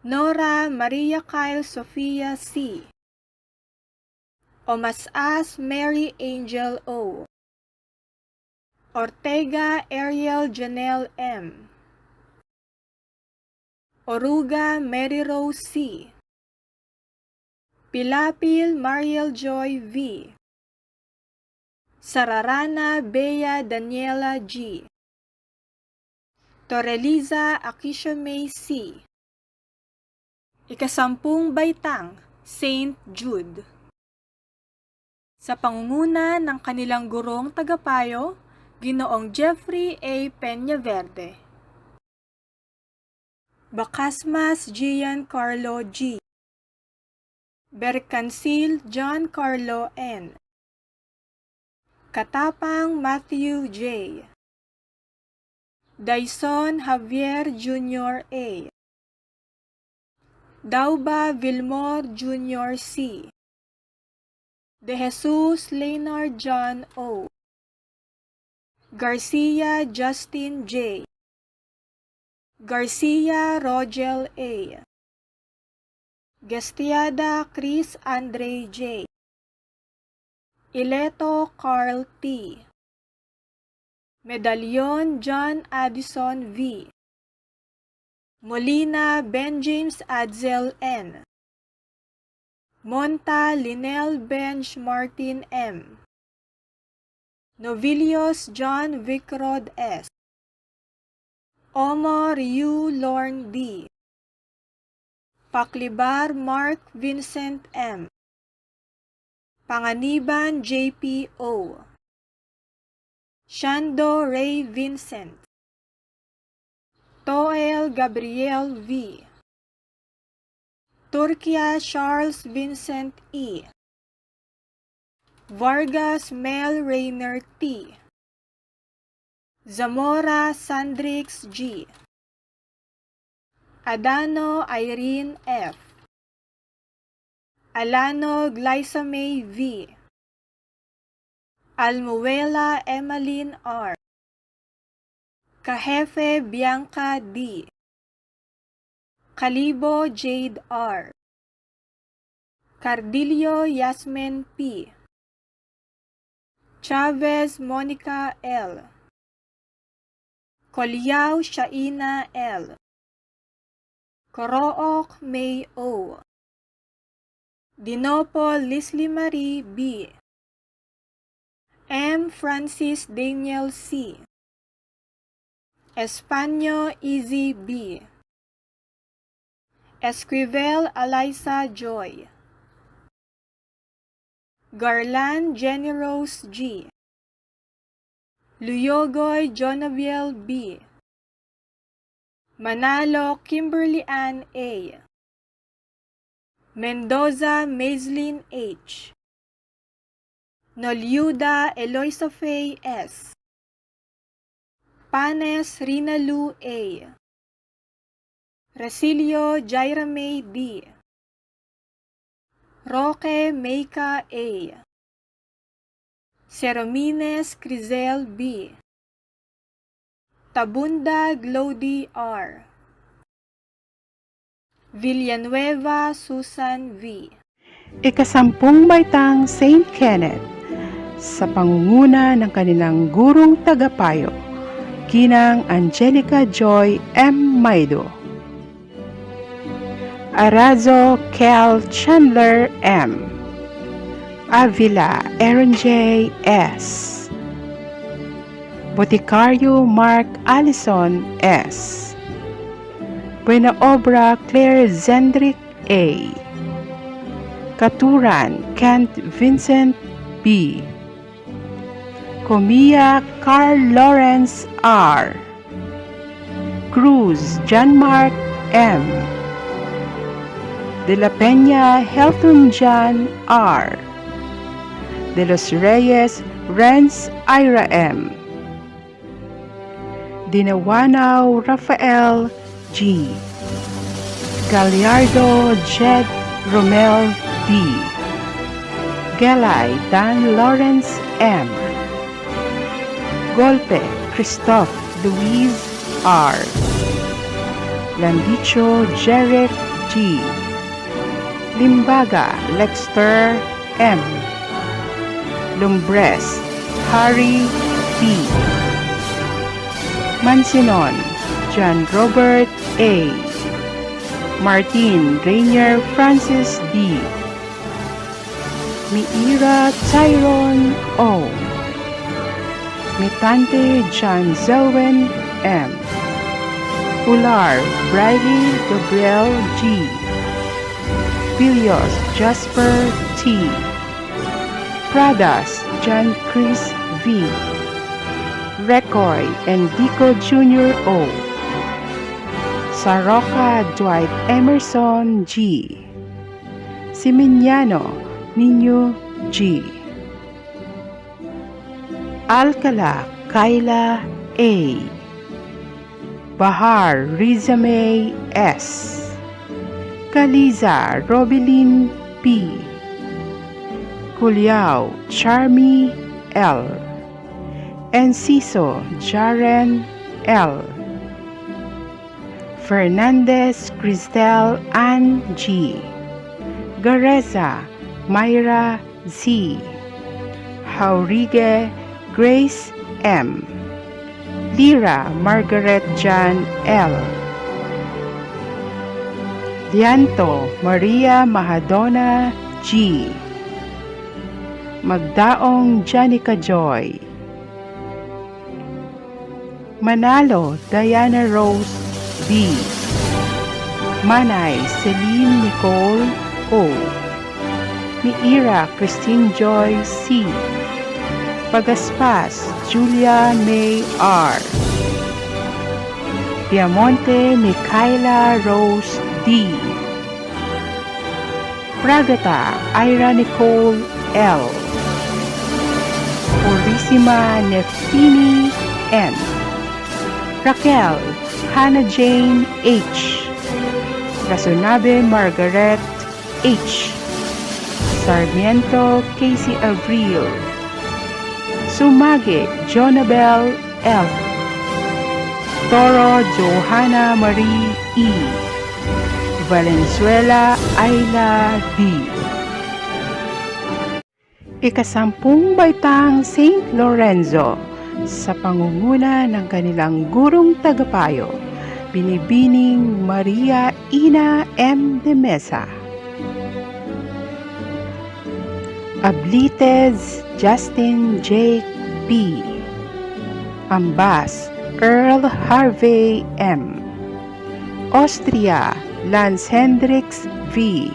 Nora Maria Kyle Sofia C. Omasas Mary Angel O. Ortega Ariel Janelle M. Oruga Mary Rose C. Pilapil Mariel Joy V. Sararana Bea Daniela G. Toreliza Akisha May C. Ikasampung baitang Saint Jude. Sa pangunguna ng kanilang gurong tagapayo, Ginoong Jeffrey A. Peñaverde. Bacasmas Giancarlo G. Bercancil John Carlo N. Katapang Matthew J. Dyson Javier Jr. A. Dauba Vilmor Jr. C. De Jesus Leonard John O. Garcia Justin J. Garcia Rogel A. Gestiada Chris Andre J. Ileto Carl T. Medalyon John Addison V. Molina Ben James Adzel N. Monta Linel Bench Martin M. Novilios John Vicrod S. Omo Ryu Lorne D. Paklibar Mark Vincent M. Panganiban JPO. Shando Ray Vincent. Toel Gabriel V. Turkia Charles Vincent E. Vargas Mel Rainer T. Zamora Sandrix G. Adano Irene F. Alano Glyza May V. Almuela Emmeline R. Kahefe Bianca D. Kalibo Jade R. Cardillo Yasmin P. Chavez Monica L. Colyao Shaina L. Corook May O. Dinopo Leslie Marie B. M. Francis Daniel C. Espanyo Easy B. Esquivel Eliza Joy. Garland Jenny Rose G. Luyogoy Jonaviel B. Manalo Kimberly Ann A. Mendoza Maislin H. Noliuda Eloisa Faye S. Panes Rinalu A. Resilio Jaira May D. Roque Meika A. Seromines Crizel B. Tabunda Glody R. Villanueva Susan V. Ikasampung baitang St. Kenneth sa pangunguna ng kanilang gurong tagapayo, Ginang Angelica Joy M. Maido. Arazo Kel Chandler M. Avila Aaron J. S. Boticario Mark Allison S. Buena Obra Claire Zendrick A. Katuran Kent Vincent B. Comia Carl Lawrence R. Cruz John Mark M. De la Peña Helton John R. De los Reyes Renz Ira M. Dinawanao Rafael G. Gallardo Jed Romel B. Gelay Dan Lawrence M. Golpe Christoph Louise R. Landicho Jeric G. Limbaga Lexter M. Lumbres Harry P. Mansinon John Robert A. Martin Rainier Francis D. Miira Tyrone O. Mitante John Zelwyn M. Ular Briley Gabriel G. Bilios Jasper T. Pradas John Chris V. Recoy Enrico Jr. O. Saroka Dwight Emerson G. Siminiano Nino G. Alcala Kayla A. Bahar Rizame S. Kaliza Robilin P. Culiao Charmy L. Enciso Jaren L. Fernandez Cristel Ann G. Gareza Myra Z. Jaurigue Grace M. Lira Margaret Jan L. Lianto Maria Mahadona G. Magdaong Janica Joy. Manalo Diana Rose B. Manay Celine Nicole O. Miira Christine Joy C. Pagaspas Julia May R. Piamonte Micaela Rose D. Pragata Ira Nicole L. Purisima Nefini N. Raquel Hannah Jane H. Rasonabe Margaret H. Sarmiento Casey Avril. Sumage Jonabel L. Toro Johanna Marie E. Valenzuela Ayla D. Ikasampung baitang St. Lorenzo sa pangunguna ng kanilang gurong tagapayo, Binibining Maria Ina M. de Mesa. Ablites Justin J. P. Ambas Earl Harvey M. Austria Lance Hendricks V.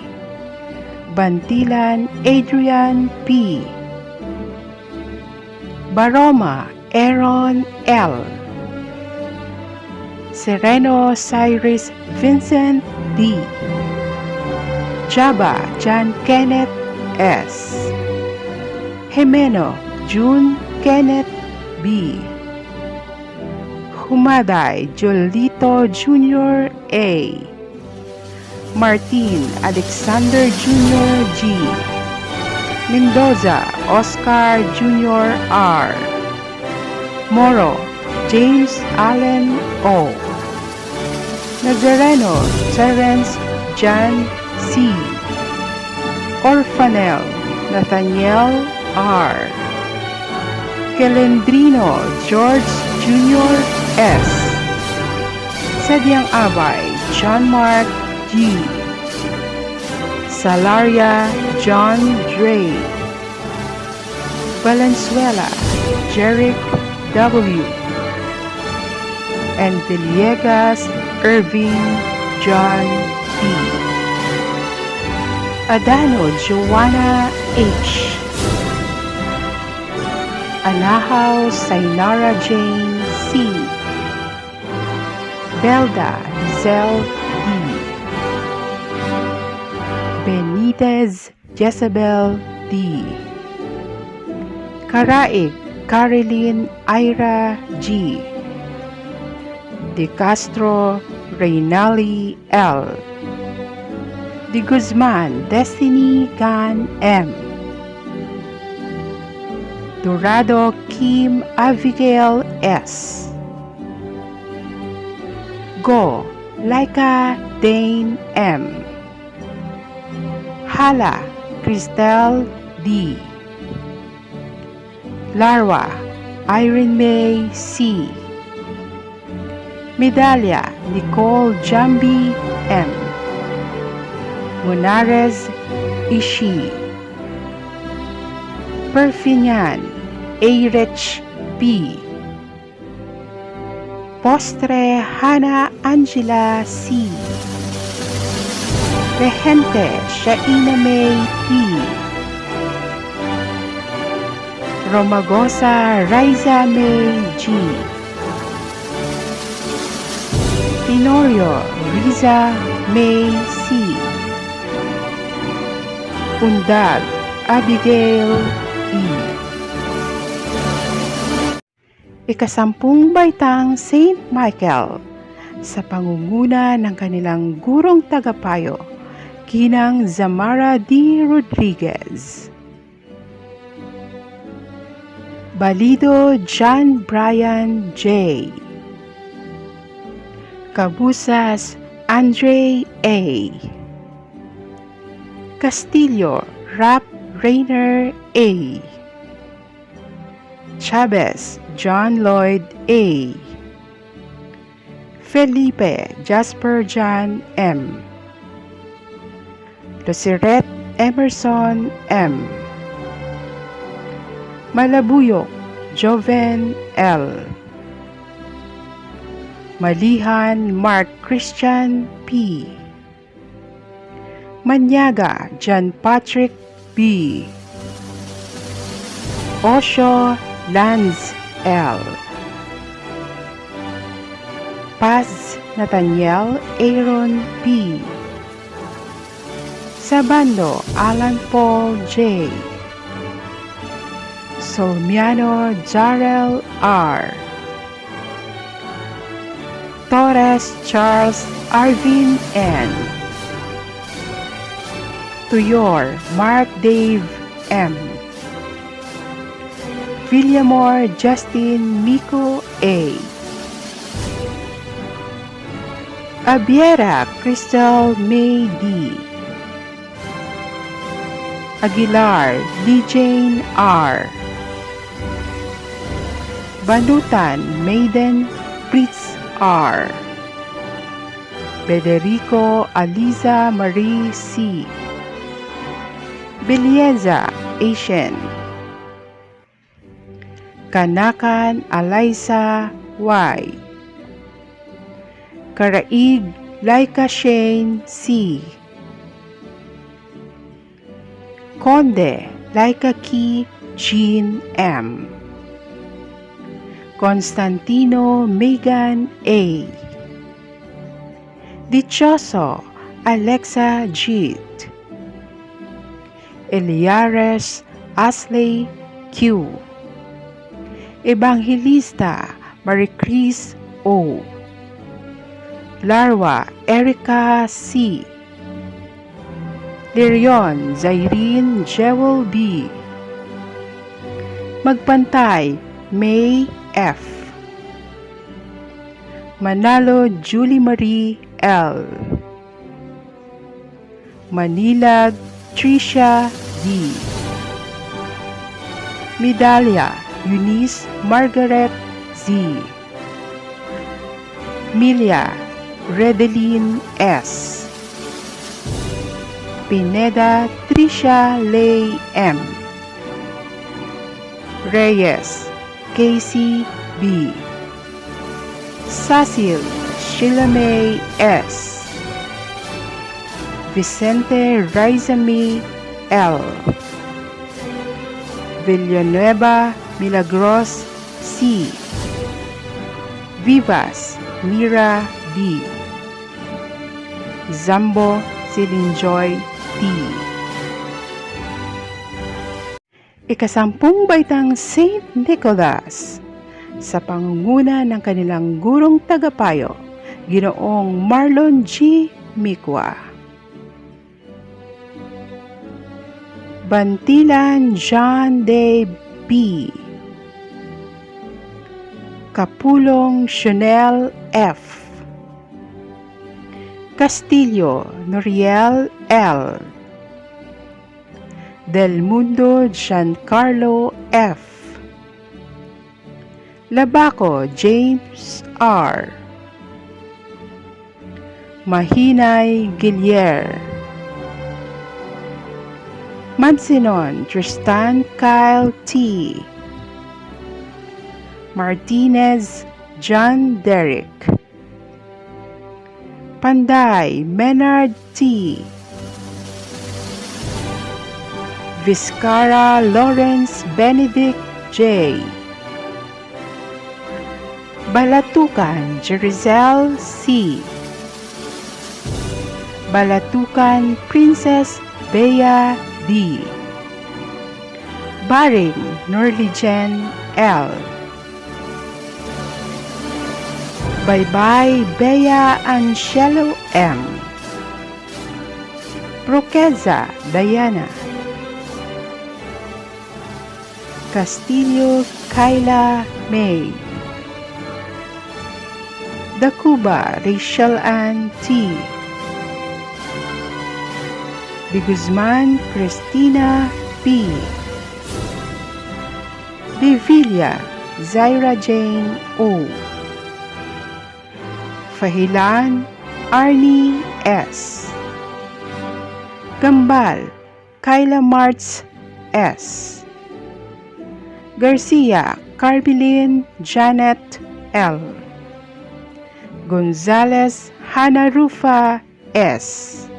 Bantilan Adrian P. Baroma Aaron L. Sereno Cyrus Vincent D. Jaba John Kenneth S. Jimeno June Kenneth B. Humaday Jolito Jr. A. Martin Alexander Jr. G. Mendoza Oscar Jr. R. Moro James Allen O. Nazareno Terence John C. Orfanel Nathaniel R. Kelendrino George Jr. S. Sadyang Abay John Mark G. Salaria John Dre. Valenzuela Jerick W. and Villegas Irving John P. Adano Joanna H. Anahaw Sainara Jane C. Belda Zel D. Benitez Jezebel D. Karaig Caroline Ira G. De Castro Reynali L. De Guzman Destiny Gan M. Dorado Kim Abigail S. Go Laika Dane M. Hala Cristel D. Larwa Irene May C. Medalya Nicole Jambi M. Monares Ishi. Perfinian A-Rich P. Postre Hana Angela C. Regente Shaina May P. Romagosa Raiza May G. Tenorio Riza May C. Undag Abigail E. Ikasampung baitang St. Michael sa pangunguna ng kanilang gurong tagapayo, Ginang Zamara D. Rodriguez. Balido John Brian J. Cabusas Andre A. Castillo Rap Rainer A. Chavez John Lloyd A. Felipe Jasper John M. Luceret Emerson M. Malabuyok Joven L. Malihan Mark Christian P. Manyaga John Patrick B. Osho Lance L. Paz Nathaniel Aaron P. Sabando Alan Paul J. Solmiano Jarrell R. Torres Charles Arvin N. Tuyor Mark Dave M. Villamor Justin Miko A. Abiera Crystal May D. Aguilar Lee Jane R. Banutan Maiden Fritz R. Federico Aliza Marie C. Belleza Asian. Kanakan Eliza Y. Karaig Laika Shane C. Conde Laika Ki Jean M. Constantino Megan A. Dichoso Alexa Jeet. Eliares Asley Q. Evangelista Maricris O. Larwa Erica C. Lirion Zairine Jewel B. Magpantay May F. Manalo Julie Marie L. Manilag Tricia D. Medalya Eunice Margaret Z. Milia Redeline S. Pineda Tricia Lay M. Reyes Casey B. Cecil Sheila May S. Vicente Raizami L. Villanueva Milagros C. Vivas Mira D. Zambo Silinjoy D. Ikasampung baitang Saint Nicholas sa pangunguna ng kanilang gurong tagapayo, Ginoong Marlon G. Mikwa. Bantilan John Day B. Kapulong Chanel F. Castillo Noriel L. Del Mundo Giancarlo F. Labaco James R. Mahinay Gilier. Mansinon Tristan Kyle T. Martinez John Derek. Panday Menard T. Vizcara Lawrence Benedict J. Balatukan Jerizel C. Balatukan Princess Bea D. Baring Norligen L. Baybay Bea Angelo M. Roqueza Diana. Castillo Kyla May. Dacuba Rachel Ann T. De Guzman Cristina P. De Villa Zaira Jane O. Fahilan Arnie S. Gambal Kyla Martz S. Garcia Carbilin Janet L. Gonzales Hannah Rufa S.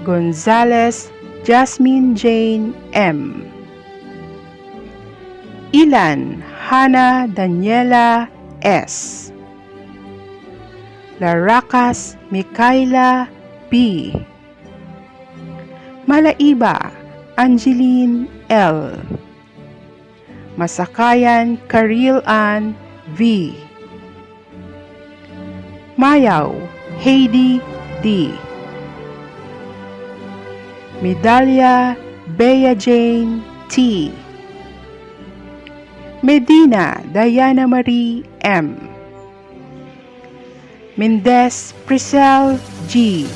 Gonzales Jasmine Jane M. Ilan Hana Daniela S. Laracas Mikaela B. Malaiba Angeline L. Masakayan Karil Ann V. Mayaw Heidi D. Medalya Bea Jane T. Medina Diana Marie M. Mendez Priscel G.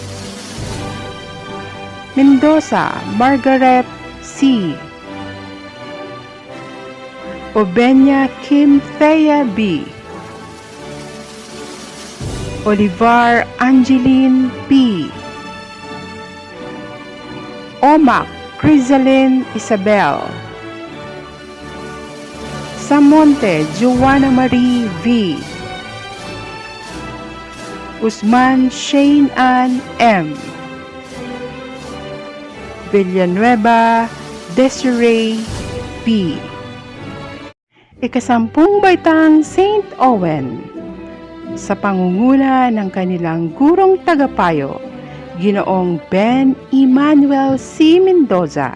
Mendoza Margaret C. Obenya Kim Thea B. Olivar Angeline P. Omak Crisaline Isabel. Samonte Joanna Marie V. Usman Shane Ann M. Villanueva Desiree P. Ikasampung baitang Saint Owen sa pangunguna ng kanilang gurong tagapayo, Ginoong Ben Emmanuel C. Mendoza.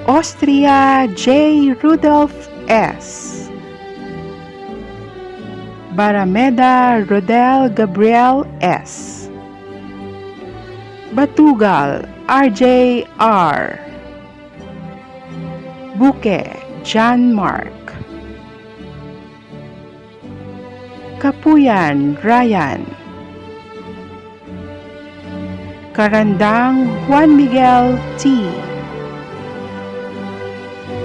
Austria J. Rudolph S. Barameda Rodel Gabriel S. Batugal RJ R. Buke John Mark. Kapuyan Ryan. Karandang Juan Miguel T.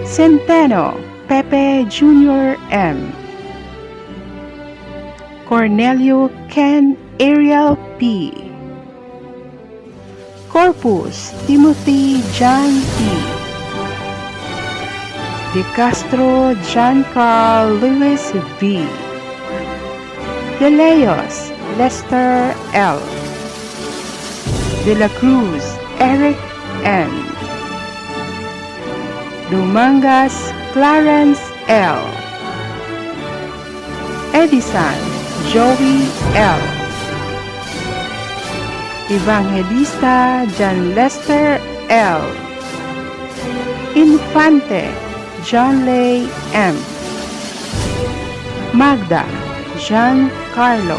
Centeno Pepe Jr. M. Cornelio Ken Ariel P. Corpus Timothy John T. De Castro John Carl Lewis V. De Leos Lester L. De la Cruz Eric N. Dumangas Clarence L. Edison Joey L. Evangelista John Lester L. Infante John Lay M. Magda Jean Carlo.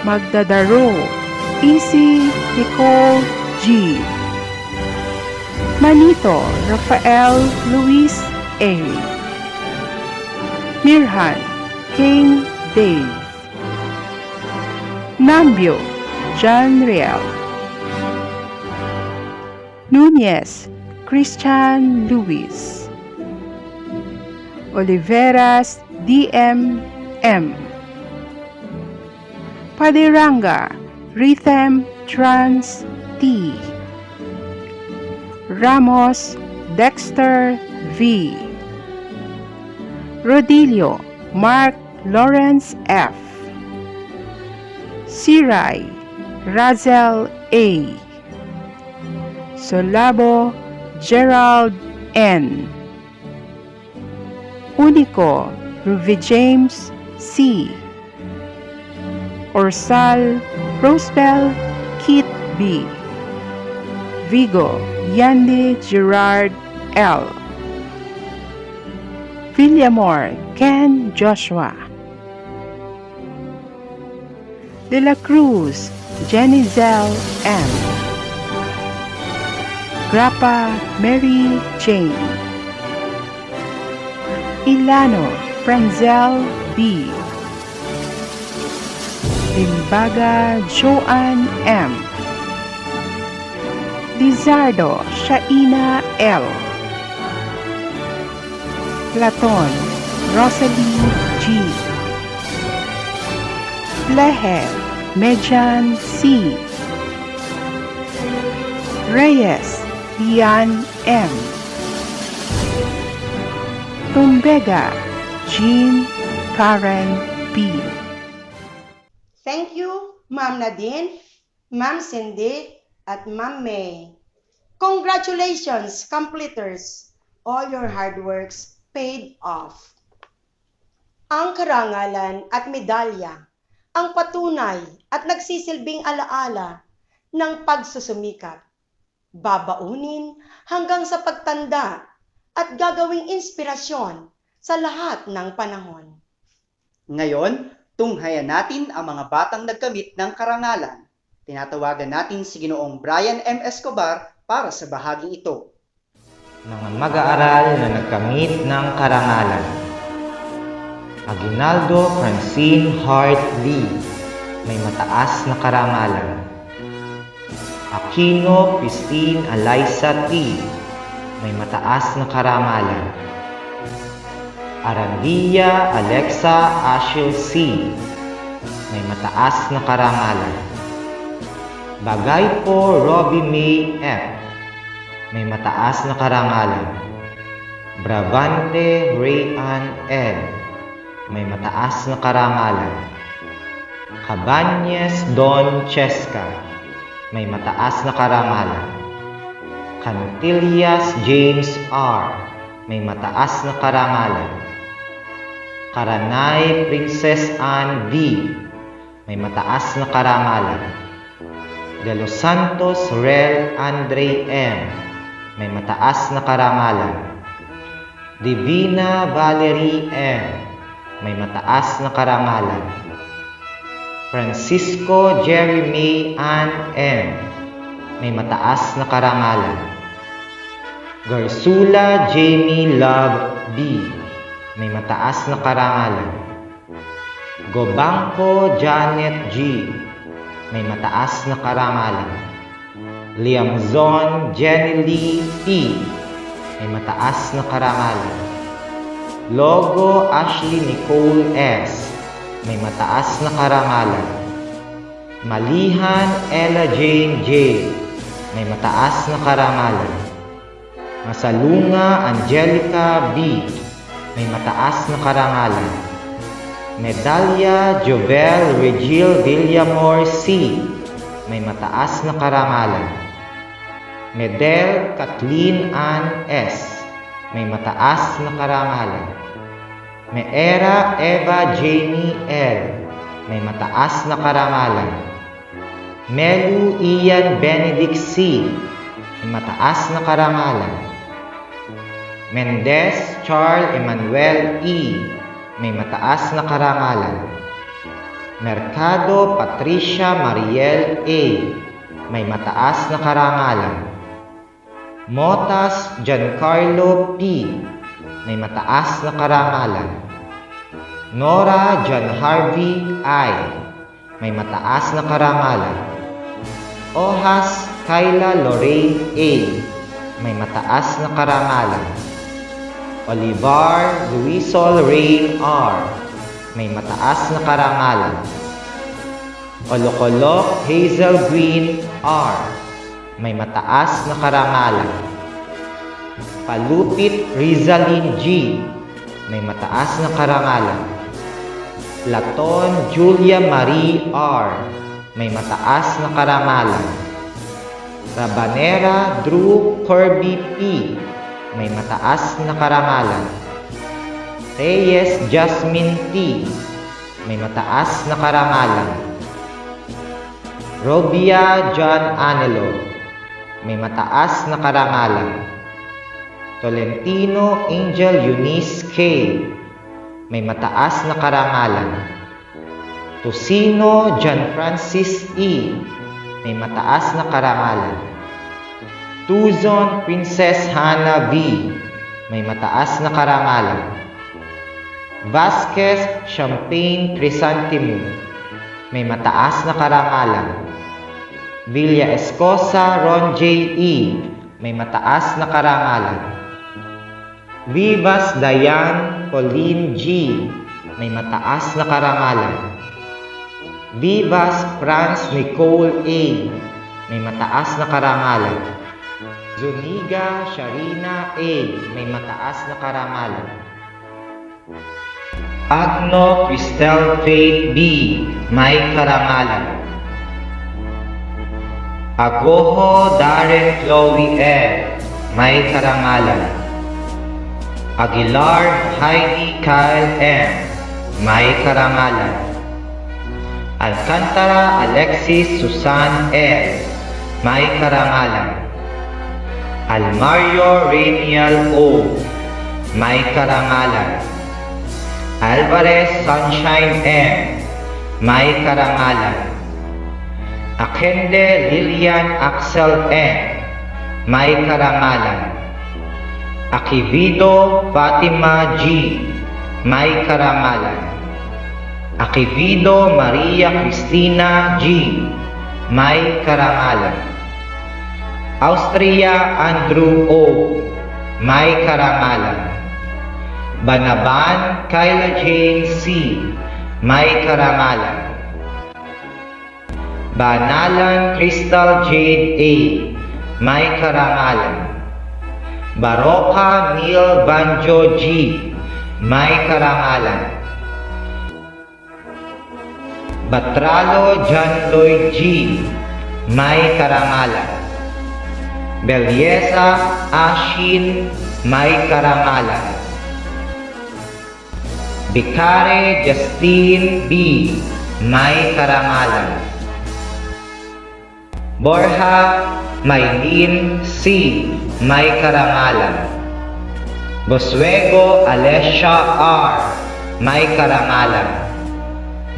Magdadaro Easy Nicole G. Manito Rafael Luis A. Mirhan King Dave. Nambio John Riel. Nunez Christian Luis. Oliveras DMM. Padiranga Rhythm Trans T. Ramos Dexter V. Rodilio Mark Lawrence F. Siray Razel A. Solabo Gerald N. Unico Ruby James C. Orsal Rosebell Kit B. Vigo Yandy Gerard L. Villamor Ken Joshua. De la Cruz Jenizel M. Grappa Mary Jane. Ilano Franzel B. Limbaga Joanne M. Lizardo Shaina L. Platon Rosalie G. Lehe Mejan C. Reyes Ian M. Tumbega Jean Karen B. Thank you, Ma'am Nadine, Ma'am Cindy, at Ma'am May. Congratulations, completers! All your hard works paid off. Ang karangalan at medalya, ang patunay at nagsisilbing alaala ng pagsusumikap. Babaunin hanggang sa pagtanda at gagawing inspirasyon sa lahat ng panahon. Ngayon, tunghayan natin ang mga batang nagkamit ng karangalan. Tinatawagan natin si Ginoong Brian M. Escobar para sa bahaging ito. Mga mag-aaral na nagkamit ng karangalan. Aguinaldo Francine Hart Lee, may mataas na karangalan. Aquino Christine Eliza T, may mataas na karangalan. Arandia Alexa Ashil C, may mataas na karangalan. Bagay po Robbie May F, may mataas na karangalan. Bravante Rayan Ed, may mataas na karangalan. Cabañas Don Cheska, may mataas na karangalan. Cantillas James R, may mataas na karangalan. Karanay Princess Anne D, may mataas na karangalan. De Los Santos Rel Andre M, may mataas na karangalan. Divina Valerie M, may mataas na karangalan. Francisco Jerry May Ann M, may mataas na karangalan. Garsula Jamie Love B, may mataas na karangalan. Gobangko Janet G, may mataas na karangalan. Liamzon Jenny Lee P, may mataas na karangalan. Logo Ashley Nicole S, may mataas na karangalan. Malihan Ella Jane J, may mataas na karangalan. Masalunga Angelica B, may mataas na karangalan. Medalya Jovel Regil Villamor C, may mataas na karangalan. Medel Kathleen Ann S, may mataas na karangalan. Meera Eva Jamie L, may mataas na karangalan. Melu Ian Benedict C, may mataas na karangalan. Mendez Charles Emmanuel E, may mataas na karangalan. Mercado Patricia Mariel A, may mataas na karangalan. Motas Giancarlo P, may mataas na karangalan. Nora John Harvey I, may mataas na karangalan. Ohas Kayla Lorraine A, may mataas na karangalan. Olivar Luisol Rain R, may mataas na karangalan. Olocolok Hazel Green R, may mataas na karangalan. Palupit Rizalin G, may mataas na karangalan. Laton Julia Marie R, may mataas na karangalan. Rabanera Drew Kirby P, may mataas na karangalan. Reyes Jasmine T, may mataas na karangalan. Robia John Anelo, may mataas na karangalan. Tolentino Angel Eunice K, may mataas na karangalan. Tosino John Francis E, may mataas na karangalan. Tuzon Princess Hannah V, may mataas na karangalan. Vasquez Champagne Crisantemo, may mataas na karangalan. Villa Escosa Ron J. E, may mataas na karangalan. Vivas Dayan Pauline G, may mataas na karangalan. Vivas Franz Nicole A, may mataas na karangalan. Zuniga Sharina A, may mataas na karangalan. Agno Cristel Faith B, may karangalan. Agoho Darren Chloe L. May karangalan. Aguilar Heidi Kyle M. May karangalan. Alcantara Alexis Susan L. May karangalan. Almario Rainiel O. May karangalan. Alvarez Sunshine M. May karangalan. Akende Lilian Axel M. May karangalan. Akivido Fatima G. May karangalan. Akivido Maria Cristina G. May karangalan. Austria Andrew O. May karangalan. Banaban Kyla Jane C. May karangalan. Banalan Crystal Jade A. May karangalan. Baroka Neil Banjo G. May karangalan. Batralo John Lloyd G. May karangalan. Belyesa Ashin. May karangalan. Bicare Justine B. May karangalan. Borja Maylin C. May karangalan. Boswego Alessia R. May karangalan.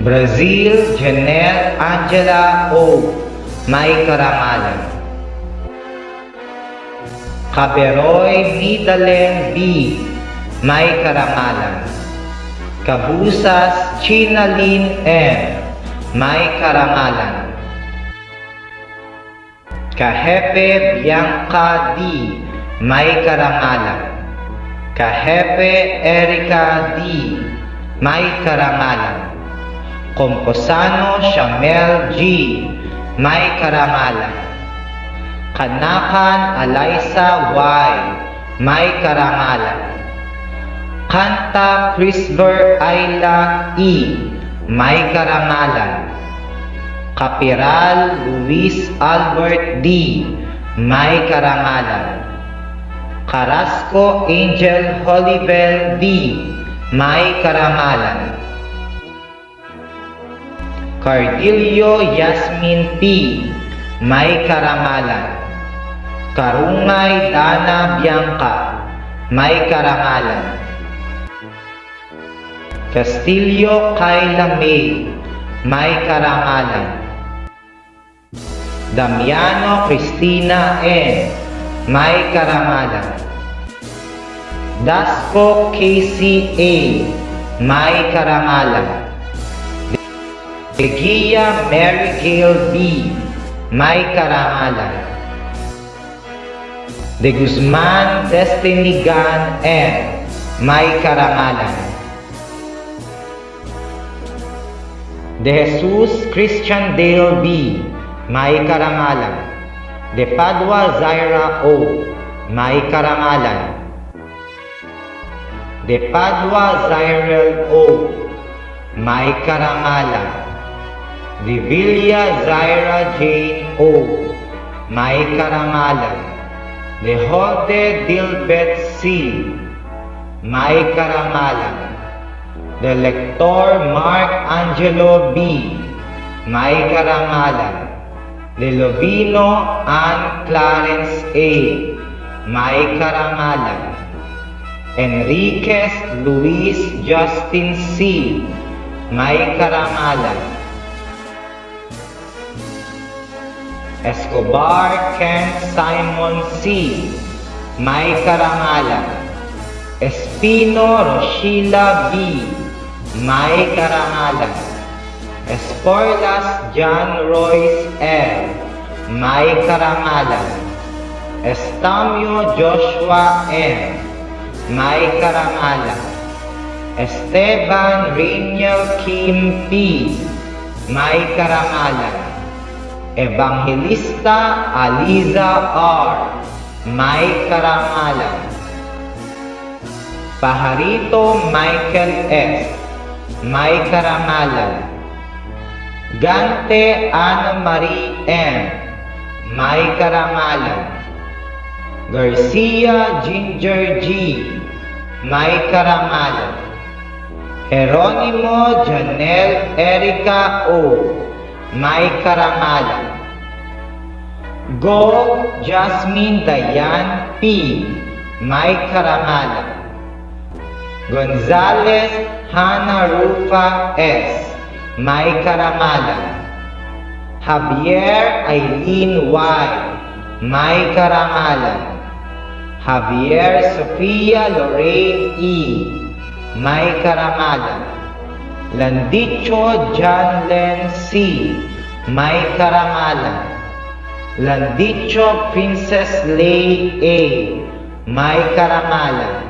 Brazil Janelle Angela O. May karangalan. Caberoy Nidalen B. May karangalan. Kabusas Chinalin M. May karangalan. Kahepe Bianca D. May karangalan. Kahepe Erica D. May karangalan. Composano Shamel G. May karangalan. Kanakan Alyssa Y. May karangalan. Kanta Christopher Ayla E. May karangalan. Kapiral Luis Albert D. May karangalan. Carrasco Angel Holibel D. May karangalan. Cardillo Yasmin P. May karangalan. Karungay Dana Bianca. May karangalan. Castillo Kayla May. May karangalan. Damiano Cristina N. May karangalan. Dasco Casey A. May karangalan. Legia Mary Gail B. May karangalan. De Guzman Destiny Gan M. May karangalan. De Jesus Christian Dale B. May karangalan. De Padua Zaira O. May karangalan. De Padua Zyrel O. May karangalan. De Villa Zaira Jane O. May karangalan. De Holde Dilbert C. May karangalan. De Lector Mark Angelo B. May karangalan. De Lovino Ann Clarence A. May karangalan. Enriquez Luis Justin C. May karangalan. Escobar Ken Simon C. May karangalan. Espino Roshila B. May karangalan. Esporlas John Royce L. May karangalan. Estamio Joshua M. May karangalan. Esteban Reniel Kim P. May karangalan. Evangelista Aliza R. May karangalan. Pajarito Michael S. May karangalan. Gante Ana Marie M. may karangalan. Garcia Ginger G, may karangalan. Jeronimo Janelle Erica O, may karangalan. Go Jasmine Dayan P, may karangalan. Gonzales Hannah Rufa S, may karangalan. Javier Aileen Y, may karangalan. Javier Sofia Lorraine E, may karangalan. Landicho John Len C, may karangalan. Landicho Princess Lay A, may karangalan.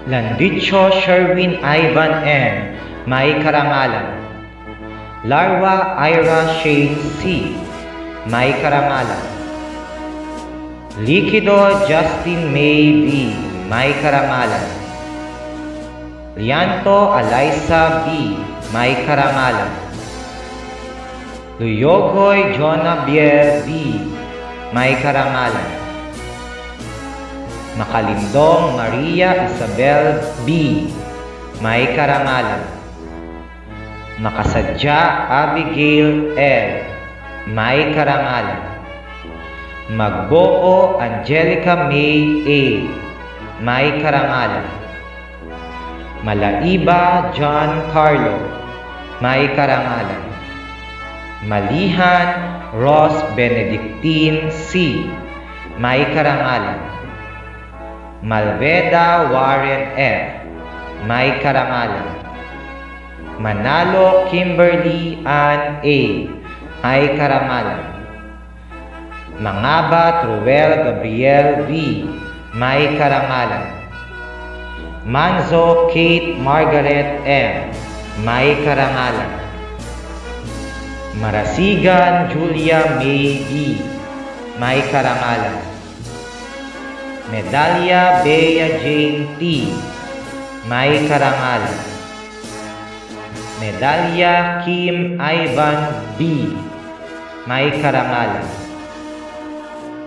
Landicho Sherwin Ivan M, may karangalan. Larwa Ira Shane C, may karangalan. Liquido Justin May B, may karangalan. Lianto Eliza B, may karangalan. Luyogoy Jonah Bier B, may karangalan. Makalindong Maria Isabel B, may karangalan. Makasadya Abigail L, may karangalan. Magboo Angelica May A, may karangalan. Malaiba John Carlo, may karangalan. Malihan Ross Benedictine C, may karangalan. Malveda Warren F, may karangalan. Manalo Kimberly Ann A, may karangalan. Mangaba Truel Gabriel V, may karangalan. Manzo Kate Margaret M, may karangalan. Marasigan Julia May B, may karangalan. Medalya Bea Jane T, may karangalan. Medalya Kim Ivan B, may karangalan.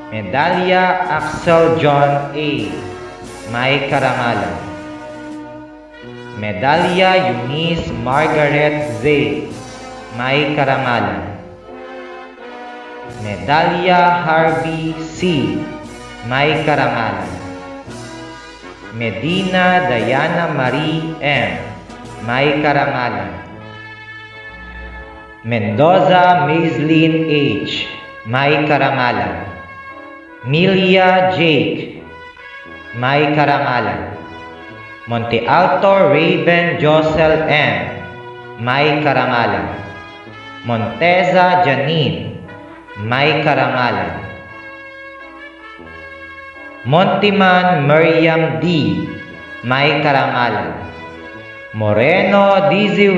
Medalya Axel John A, may karangalan. Medalya Eunice Margaret Z, may karangalan. Medalya Harvey C, may karangalan. Medina Diana Marie M, may karangalan. Mendoza Maislin H, may karangalan. Milia Jake, may karangalan. Monte Alto Raven Josel M, may karangalan. Monteza Janine, may karangalan. Montiman Miriam D, may karangalan. Moreno Dizzy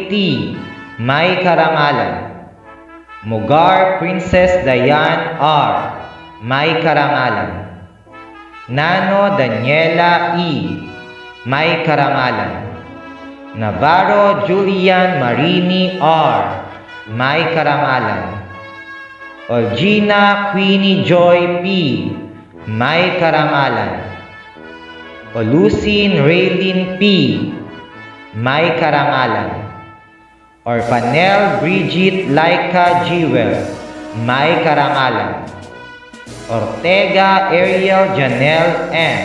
T, may karangalan. Mugar Princess Diane R, may karangalan. Nano Daniela E, may karangalan. Navarro Julian Marini R, may karangalan. Olgina Queenie Joy P, may karangalan. Olusin Raylin P, may karangalan. Orfanel Bridget Laika Jewel, may karangalan. Ortega Ariel Janelle M,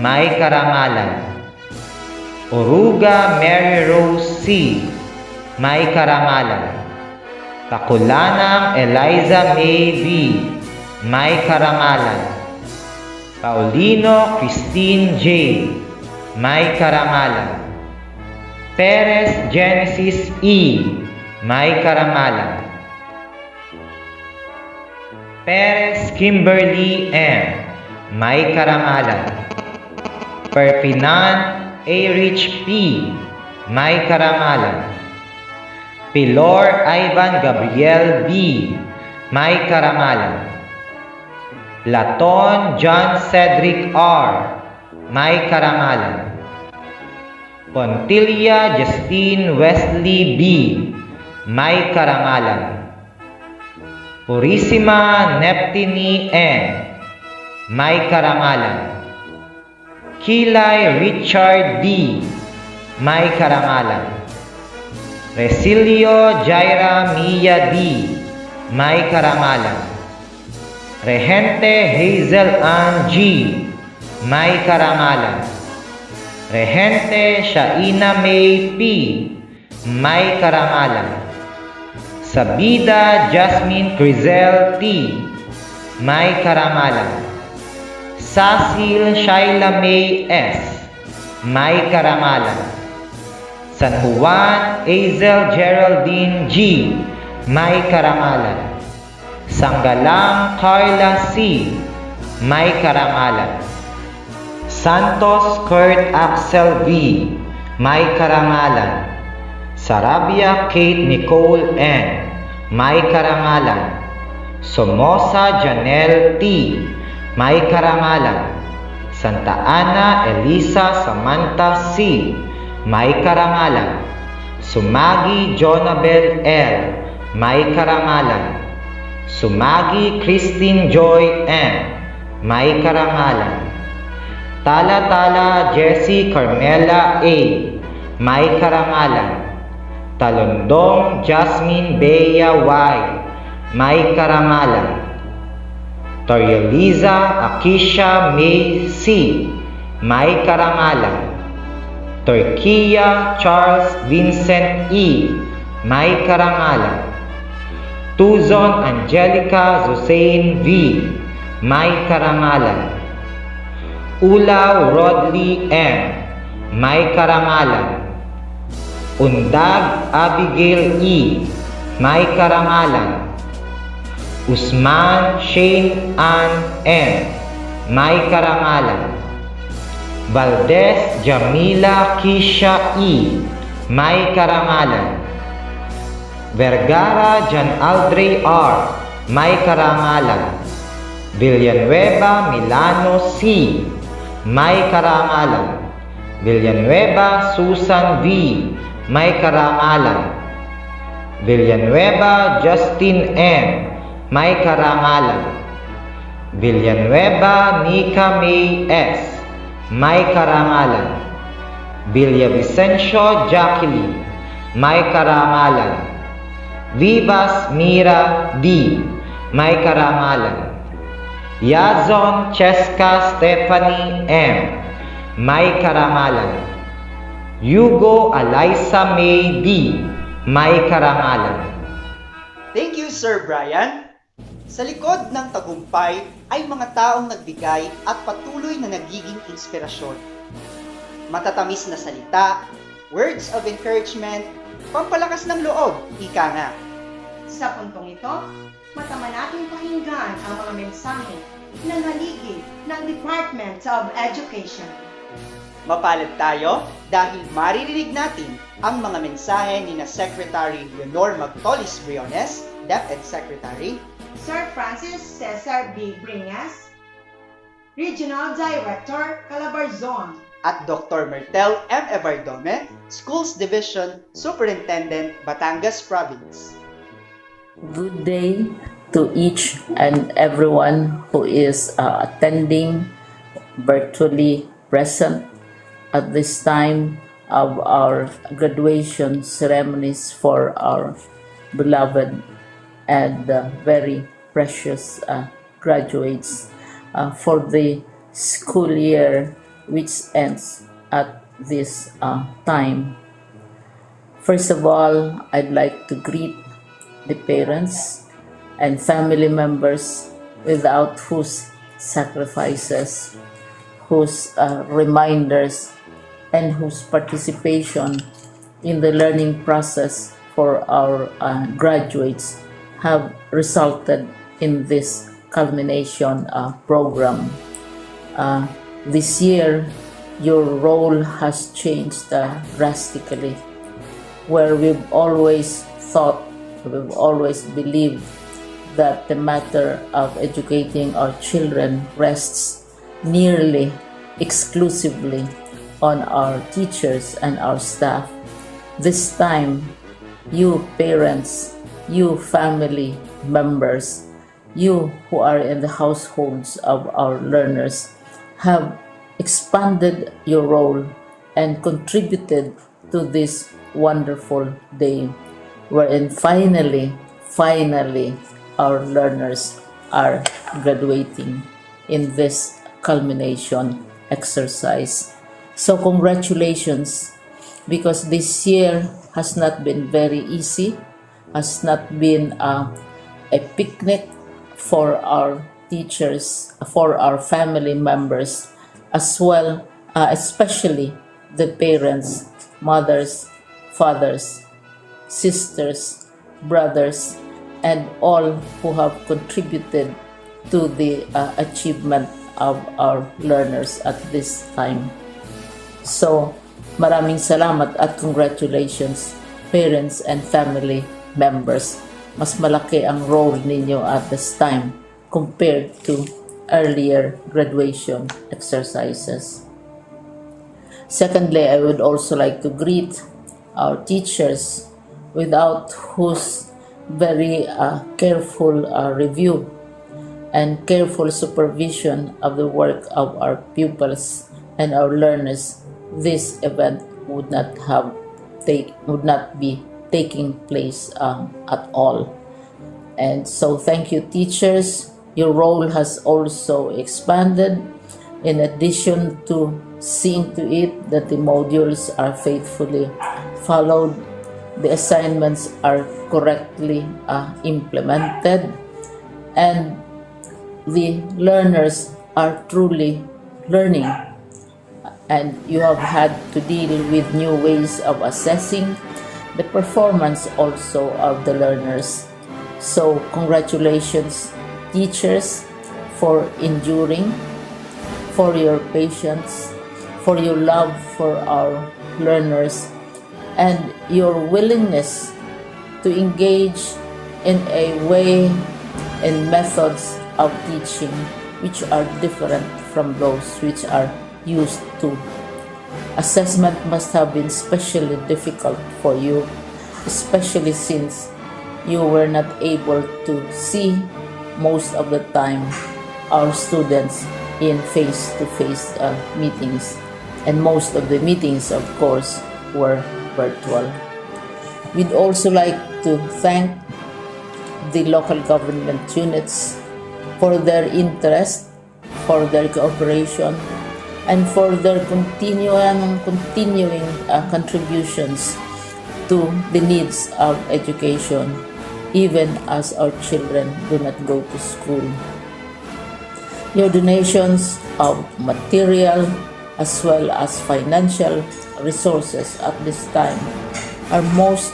may karangalan. Oruga Mary Rose C, may karangalan. Kakulanang Eliza May B, may karangalan. Paulino Christine J, may karangalan. Perez Genesis E, may karangalan. Perez Kimberly M, may karangalan. Perpinan A. Rich P, may karangalan. Pilor Ivan Gabriel B, may karangalan. Laton John Cedric R, may karangalan. Pontilia Justine Wesley B, may karangalan. Purisima Neptini N. May karangalan. Kilay Richard D. May karangalan. Resilio Jaira Mia D. May karangalan. Regente Hazel Ann G. May karangalan. Regente Shaina May P. May karangalan. Sabida Jasmine Crizel T. May karangalan. Sasil Shaila May S. May karangalan. San Juan Azel Geraldine G. May karangalan. Sanggalang Carla C. May karangalan. Santos Kurt Axel V. May karangalan. Sarabia Kate Nicole N. May karangalan. Somoza Janelle T. May karangalan. Santa Ana Elisa Samantha C. May karangalan. Sumagi Jonabel L. May karangalan. Sumagi Christine Joy M. May karangalan. Tala-Tala Jessie Carmela A. May karangalan. Talondong Jasmine Bea Y. May karangalan. Torieliza Akisha May C. May karangalan. Turquia Charles Vincent E. May karangalan. Tuzon Angelica Zusain V. May karangalan. Ulaw Rodley M. May karangalan. Undag Abigail E. May karangalan. Usman Shane Ann M. May karangalan. Valdez Jamila Kisha E. May karangalan. Vergara Jan Aldre R. May karangalan. Villanueva Milano C. May karangalan. Villanueva Susan V. May karangalan. Villanueva Justin M. May karangalan. Villanueva Nika May S. May karangalan. Villavicencio Jacqueline. May karangalan. Vivas Mira D. May karangalan. Yazon Cheska Stephanie M. May karangalan. Hugo Alyssa May D. May karangalan. Thank you, Sir Brian. Sa likod ng tagumpay ay mga taong nagbigay at patuloy na nagiging inspirasyon. Matatamis na salita, words of encouragement, pampalakas ng loob, ika nga. Sa puntong ito, matama nating pakinggan ang mga mensahe ng haligi ng Department of Education. Mapalad tayo dahil maririnig natin ang mga mensahe ni na Secretary Leonor Magtolis Briones, DepEd Secretary, Sir Francis Cesar B. Bringas, Regional Director, Calabarzon, at Dr. Mertel M. Evardome, Schools Division Superintendent, Batangas Province. Good day to each and everyone who is attending virtually present at this time of our graduation ceremonies for our beloved and very precious graduates for the school year which ends at this time. First of all, I'd like to greet the parents and family members without whose sacrifices, whose reminders, and whose participation in the learning process for our graduates have resulted in this culmination program. This year, your role has changed drastically, where we've always thought, we've always believed that the matter of educating our children rests nearly exclusively on our teachers and our staff. This time, you parents, you family, members, you who are in the households of our learners, have expanded your role and contributed to this wonderful day, wherein finally, our learners are graduating in this culmination exercise. So congratulations, because this year has not been very easy, has not been a picnic for our teachers, for our family members, as well, especially the parents, mothers, fathers, sisters, brothers, and all who have contributed to the achievement of our learners at this time. So, maraming salamat at congratulations, parents and family members. Mas malaki ang role ninyo at this time compared to earlier graduation exercises. Secondly, I would also like to greet our teachers, without whose very careful review and careful supervision of the work of our pupils and our learners, this event would not be taking place at all. And so thank you, teachers. Your role has also expanded, in addition to seeing to it that the modules are faithfully followed, the assignments are correctly implemented, and the learners are truly learning. And you have had to deal with new ways of assessing the performance also of the learners. So congratulations, teachers, for enduring, for your patience, for your love for our learners, and your willingness to engage in a way and methods of teaching which are different from those which are used to. Assessment must have been especially difficult for you, especially since you were not able to see most of the time our students in face-to-face meetings, and most of the meetings, of course, were virtual. We'd also like to thank the local government units for their interest, for their cooperation, and for their continuing contributions to the needs of education, even as our children do not go to school. Your donations of material as well as financial resources at this time are most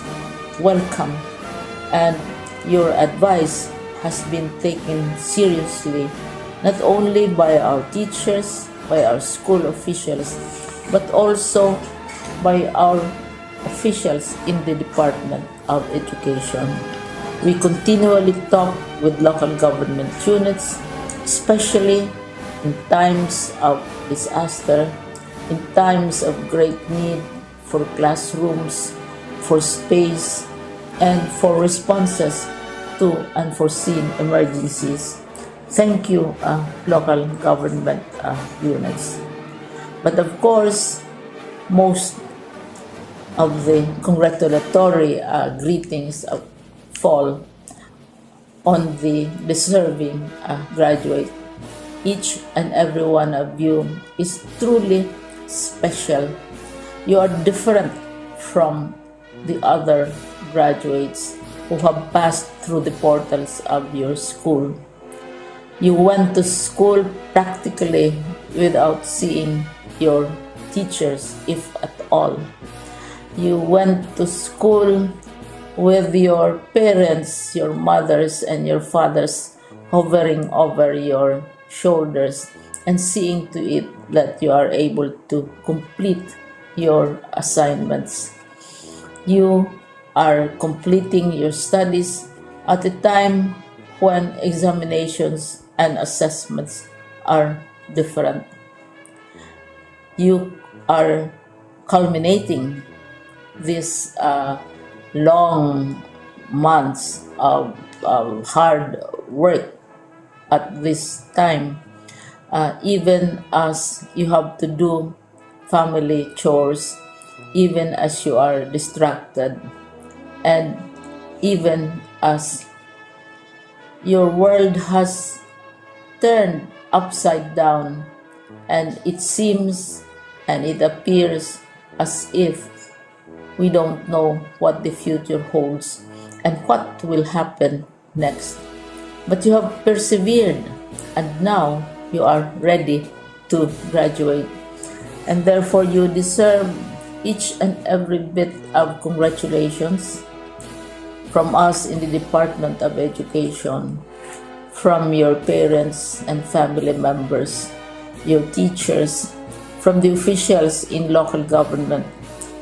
welcome, and your advice has been taken seriously not only by our teachers, by our school officials, but also by our officials in the Department of Education. We continually talk with local government units, especially in times of disaster, in times of great need for classrooms, for space, and for responses to unforeseen emergencies. Thank you, local government units. But of course, most of the congratulatory greetings fall on the deserving graduate. Each and every one of you is truly special. You are different from the other graduates who have passed through the portals of your school. You went to school practically without seeing your teachers, if at all. You went to school with your parents, your mothers and your fathers hovering over your shoulders and seeing to it that you are able to complete your assignments. You are completing your studies at a time when examinations and assessments are different. You are culminating these long months of hard work at this time, even as you have to do family chores, even as you are distracted, and even as your world has turned upside down, and it seems and it appears as if we don't know what the future holds and what will happen next. But you have persevered, and now you are ready to graduate. And therefore, you deserve each and every bit of congratulations from us in the Department of Education, from your parents and family members, your teachers, from the officials in local government,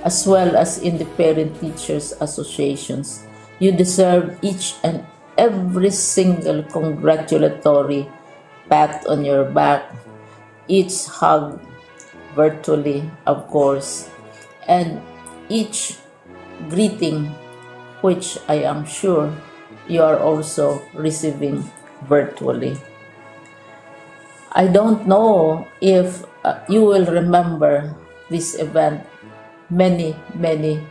as well as in the Parent Teachers Associations. You deserve each and every single congratulatory pat on your back, each hug, virtually of course, and each greeting which I am sure you are also receiving virtually. I don't know if you will remember this event many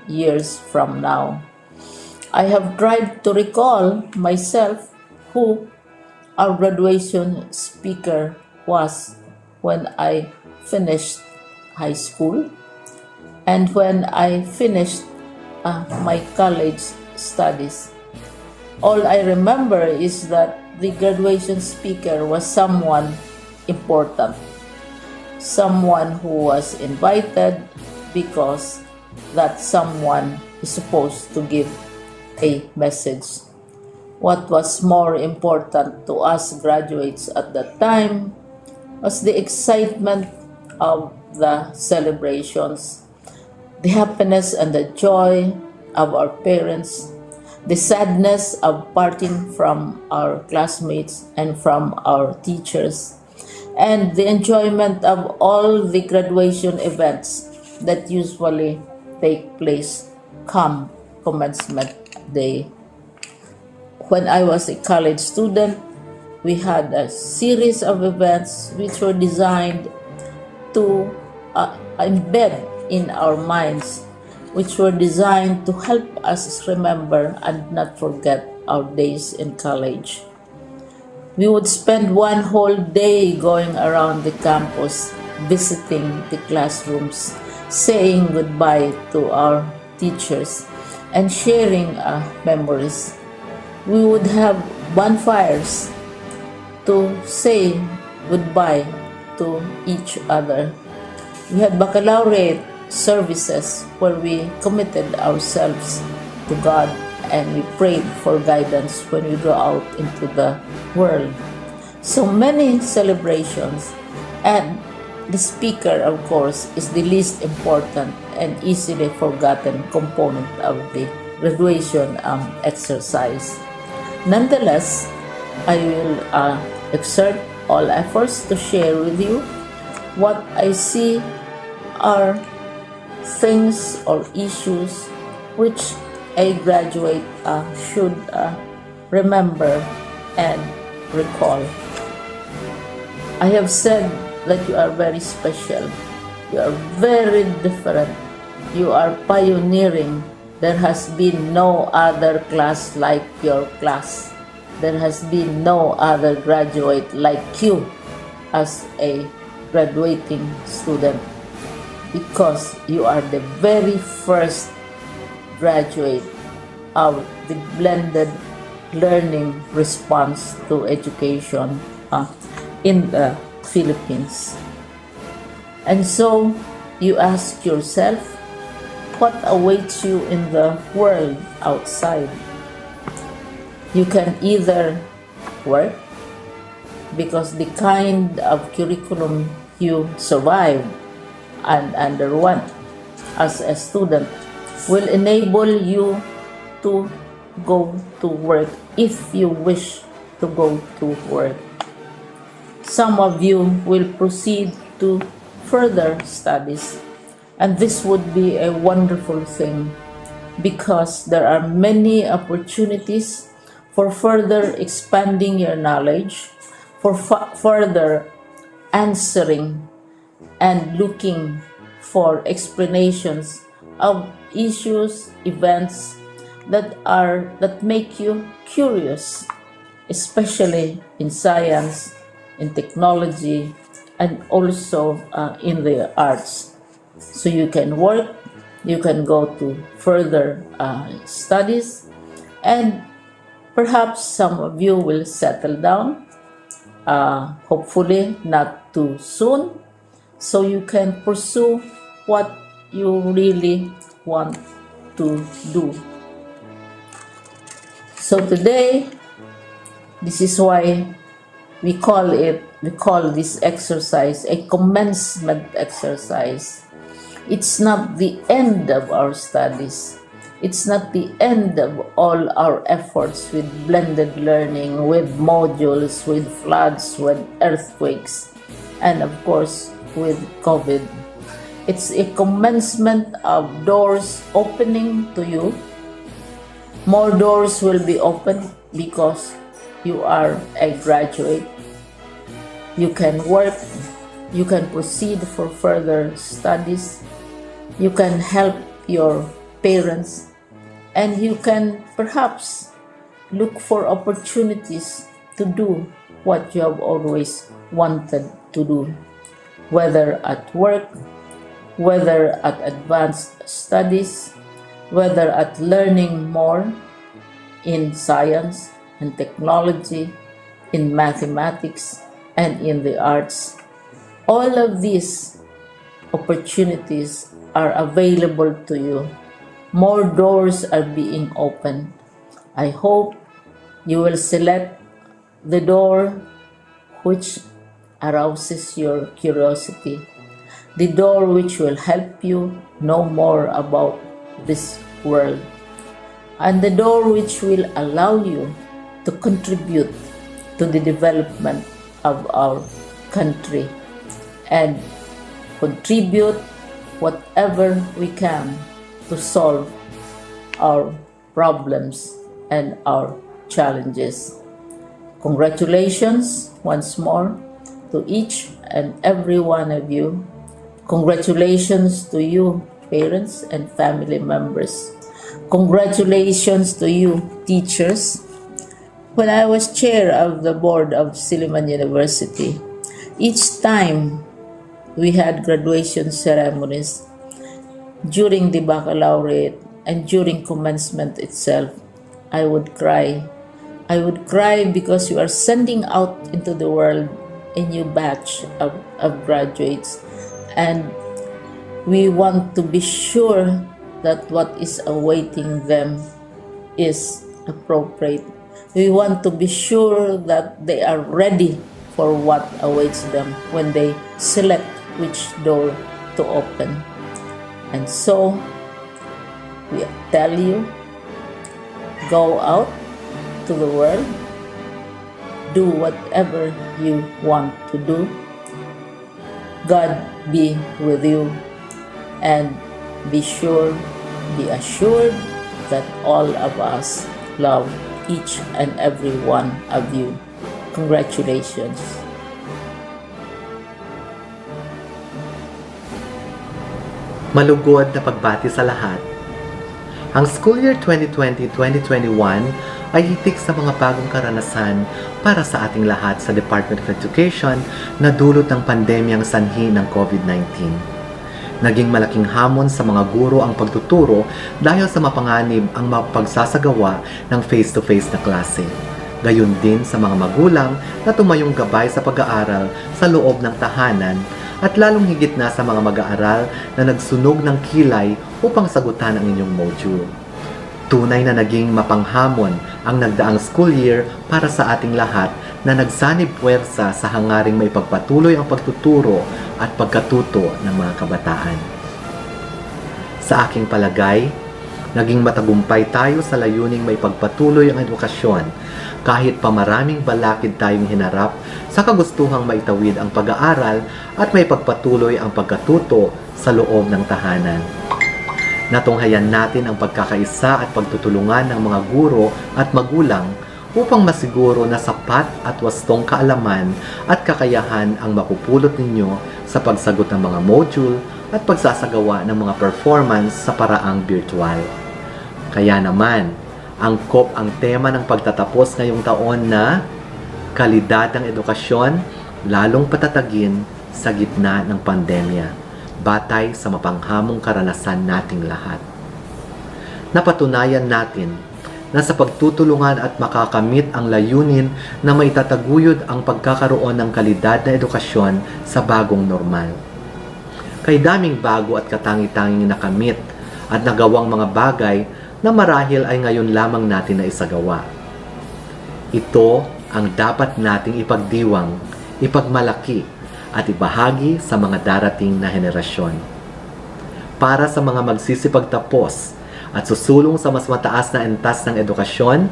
years from now. I have tried to recall myself who our graduation speaker was when I finished high school and when I finished my college studies. All I remember is that the graduation speaker was someone important, someone who was invited because that someone is supposed to give a message. What was more important to us graduates at that time was the excitement of the celebrations, the happiness and the joy of our parents, the sadness of parting from our classmates and from our teachers, and the enjoyment of all the graduation events that usually take place come commencement day. When I was a college student, we had a series of events which were designed to embed in our minds, which were designed to help us remember and not forget our days in college. We would spend one whole day going around the campus, visiting the classrooms, saying goodbye to our teachers, and sharing memories. We would have bonfires to say goodbye to each other. We had baccalaureate services where we committed ourselves to God and we prayed for guidance when we go out into the world. So many celebrations, and the speaker, of course, is the least important and easily forgotten component of the graduation exercise. Nonetheless, I will exert all efforts to share with you what I see are things or issues which a graduate should remember and recall. I have said that you are very special. You are very different. You are pioneering. There has been no other class like your class. There has been no other graduate like you as a graduating student, because you are the very first graduate of the blended learning response to education in the Philippines. And so you ask yourself, what awaits you in the world outside? You can either work, because the kind of curriculum you survived and underwent as a student will enable you to go to work if you wish to go to work. Some of you will proceed to further studies, and this would be a wonderful thing because there are many opportunities for further expanding your knowledge, for further answering and looking for explanations of issues, events that make you curious, especially in science, in technology, and also in the arts. So you can work, you can go to further studies, and perhaps some of you will settle down, hopefully not too soon, so you can pursue what you really want to do. So today, this is why we call this exercise a commencement exercise. It's not the end of our studies. It's not the end of all our efforts with blended learning, with modules, with floods, with earthquakes, and of course with COVID. It's a commencement of doors opening to you. More doors will be opened because you are a graduate. You can work, you can proceed for further studies, you can help your parents, and you can perhaps look for opportunities to do what you have always wanted to do, whether at work, whether at advanced studies, whether at learning more in science and technology, in mathematics, and in the arts. All of these opportunities are available to you. More doors are being opened. I hope you will select the door which arouses your curiosity, the door which will help you know more about this world, and the door which will allow you to contribute to the development of our country and contribute whatever we can to solve our problems and our challenges. Congratulations once more to each and every one of you. Congratulations to you, parents and family members. Congratulations to you, teachers. When I was chair of the board of Silliman University, each time we had graduation ceremonies, during the baccalaureate and during commencement itself, I would cry. I would cry because you are sending out into the world a new batch of graduates, and we want to be sure that what is awaiting them is appropriate. We want to be sure that they are ready for what awaits them when they select which door to open. And so, we tell you, go out to the world, do whatever you want to do. God be with you, and be assured that all of us love each and every one of you. Congratulations. Malugod na pagbati sa lahat. Ang school year 2020-2021 ay hitik sa mga bagong karanasan para sa ating lahat sa Department of Education na dulot ng pandemyang sanhi ng COVID-19. Naging malaking hamon sa mga guro ang pagtuturo dahil sa mapanganib ang pagsasagawa ng face-to-face na klase. Gayon din sa mga magulang na tumayong gabay sa pag-aaral sa loob ng tahanan, at lalong higit na sa mga mag-aaral na nagsunog ng kilay upang sagutan ang inyong module. Tunay na naging mapanghamon ang nagdaang school year para sa ating lahat na nagsanib puwersa sa hangaring maipagpatuloy ang pagtuturo at pagkatuto ng mga kabataan. Sa aking palagay, naging matagumpay tayo sa layuning maipagpatuloy ang edukasyon kahit pa maraming balakid tayong hinarap sa kagustuhang maitawid ang pag-aaral at maipagpatuloy ang pagkatuto sa loob ng tahanan. Natunghayan natin ang pagkakaisa at pagtutulungan ng mga guro at magulang upang masiguro na sapat at wastong kaalaman at kakayahan ang mapupulot ninyo sa pagsagot ng mga module at pagsasagawa ng mga performance sa paraang virtual. Kaya naman, angkop ang tema ng pagtatapos ngayong taon na kalidad ng edukasyon, lalong patatagin sa gitna ng pandemya, batay sa mapanghamong karanasan nating lahat. Napatunayan natin na sa pagtutulungan at makakamit ang layunin na maitataguyod ang pagkakaroon ng kalidad na edukasyon sa bagong normal. Kay daming bago at katangi-tanging nakamit at nagawang mga bagay na marahil ay ngayon lamang natin na isagawa. Ito ang dapat nating ipagdiwang, ipagmalaki at ibahagi sa mga darating na henerasyon. Para sa mga magsisipagtapos at susulong sa mas mataas na antas ng edukasyon,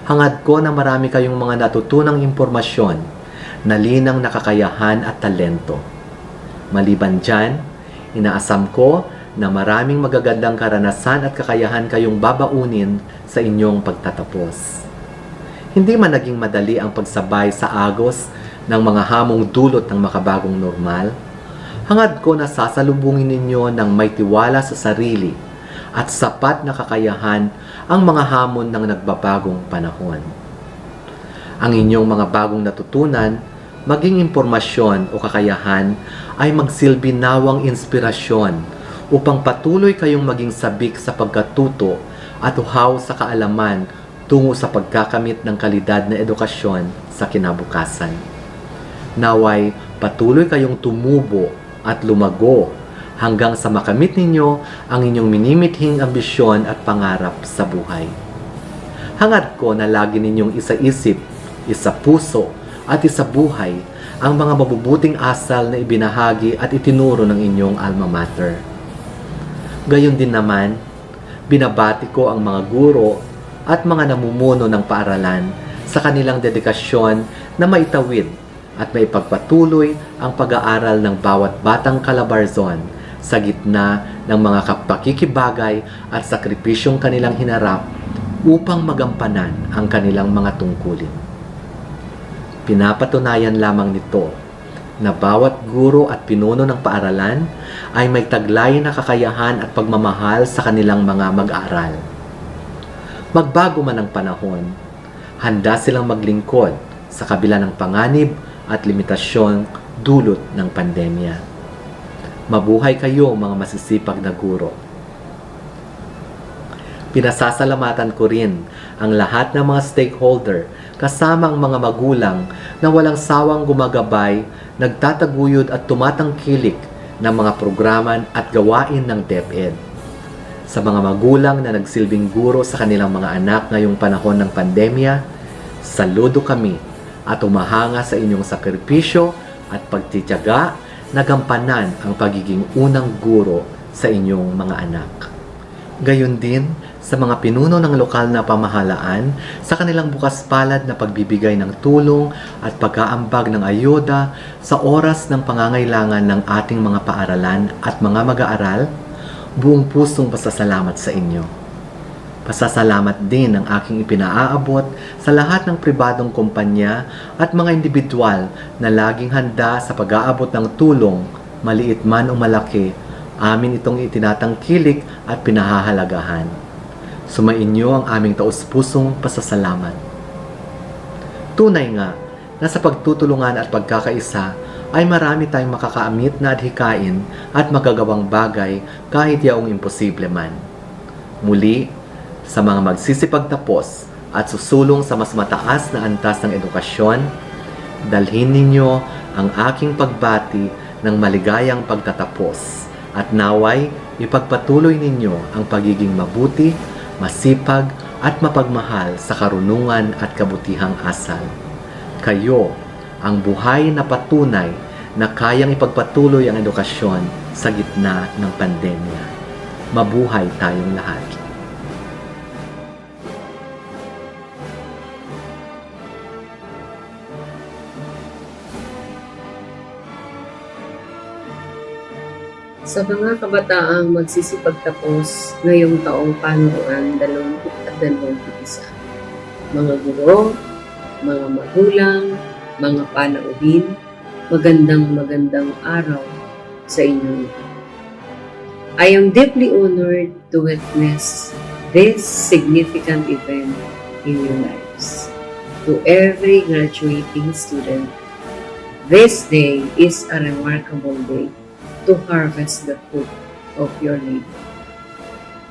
hangad ko na marami kayong mga natutunang impormasyon na linang nakakayahan at talento. Maliban dyan, inaasam ko na maraming magagandang karanasan at kakayahan kayong babaunin sa inyong pagtatapos. Hindi man naging madali ang pagsabay sa agos ng mga hamong dulot ng makabagong normal, hangad ko na sasalubungin ninyo ng may tiwala sa sarili at sapat na kakayahan ang mga hamon ng nagbabagong panahon. Ang inyong mga bagong natutunan, maging impormasyon o kakayahan ay magsilbi nawang inspirasyon upang patuloy kayong maging sabik sa pagkatuto at uhaw sa kaalaman tungo sa pagkakamit ng kalidad na edukasyon sa kinabukasan. Naway patuloy kayong tumubo at lumago hanggang sa makamit ninyo ang inyong minimithing ambisyon at pangarap sa buhay. Hangad ko na lagi ninyong isa-isip, isa-puso at isa-buhay ang mga mabubuting asal na ibinahagi at itinuro ng inyong alma mater. Gayon din naman, binabati ko ang mga guro at mga namumuno ng paaralan sa kanilang dedikasyon na maitawid at maipagpatuloy ang pag-aaral ng bawat batang Calabarzon sa gitna ng mga pakikibagay at sakripisyong kanilang hinarap upang magampanan ang kanilang mga tungkulin. Pinapatunayan lamang nito na bawat guro at pinuno ng paaralan ay may taglay na kakayahan at pagmamahal sa kanilang mga mag-aaral. Magbago man ang panahon, handa silang maglingkod sa kabila ng panganib at limitasyon dulot ng pandemya. Mabuhay kayo mga masisipag na guro. Pinasasalamatan ko rin ang lahat ng mga stakeholder kasama ang mga magulang na walang sawang gumagabay, nagtataguyod at tumatangkilik ng mga programa at gawain ng DepEd. Sa mga magulang na nagsilbing guro sa kanilang mga anak ngayong panahon ng pandemya, saludo kami at umahanga sa inyong sakripisyo at pagtitiyaga na gampanan ang pagiging unang guro sa inyong mga anak. Gayon din sa mga pinuno ng lokal na pamahalaan sa kanilang bukas palad na pagbibigay ng tulong at pag-aambag ng ayuda sa oras ng pangangailangan ng ating mga paaralan at mga mag-aaral, buong pusong pasasalamat sa inyo. Pasasalamat din ang aking ipinaaabot sa lahat ng pribadong kumpanya at mga individual na laging handa sa pag-aabot ng tulong, maliit man o malaki, amin itong itinatangkilik at pinahahalagahan. Sumainyo ang aming taus-pusong pasasalamat. Tunay nga na sa pagtutulungan at pagkakaisa ay marami tayong makakaamit na adhikain at magagawang bagay kahit yaong imposible man. Muli, sa mga magsisipagtapos at susulong sa mas mataas na antas ng edukasyon, dalhin ninyo ang aking pagbati ng maligayang pagtatapos at naway ipagpatuloy ninyo ang pagiging mabuti, masipag at mapagmahal sa karunungan at kabutihang asal. Kayo ang buhay na patunay na kayang ipagpatuloy ang edukasyon sa gitna ng pandemya. Mabuhay tayong lahat. Sa mga kabataang magsisipagtapos ngayong taong panuruan 2021, mga guro, mga magulang, mga panauhin, magandang araw sa inyong lahat. I am deeply honored to witness this significant event in your lives. To every graduating student, this day is a remarkable day to harvest the fruit of your labor.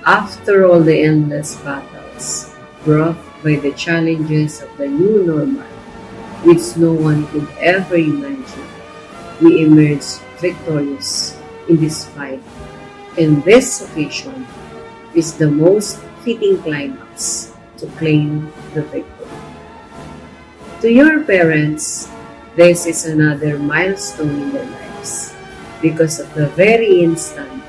After all the endless battles brought by the challenges of the new normal, which no one could ever imagine, we emerged victorious in this fight. And this occasion is the most fitting climax to claim the victory. To your parents, this is another milestone in their lives because of the very instant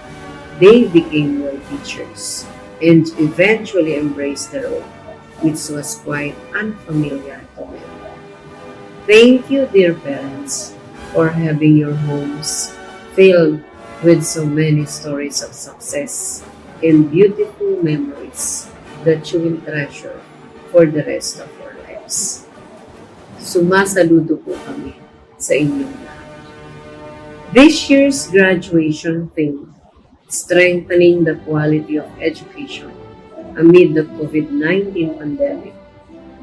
they became your teachers and eventually embraced the role, which was quite unfamiliar to them. Thank you, dear parents, for having your homes filled with so many stories of success and beautiful memories that you will treasure for the rest of your lives. Sumasaludo po kami sa inyong lahat. This year's graduation theme, strengthening the quality of education amid the COVID-19 pandemic,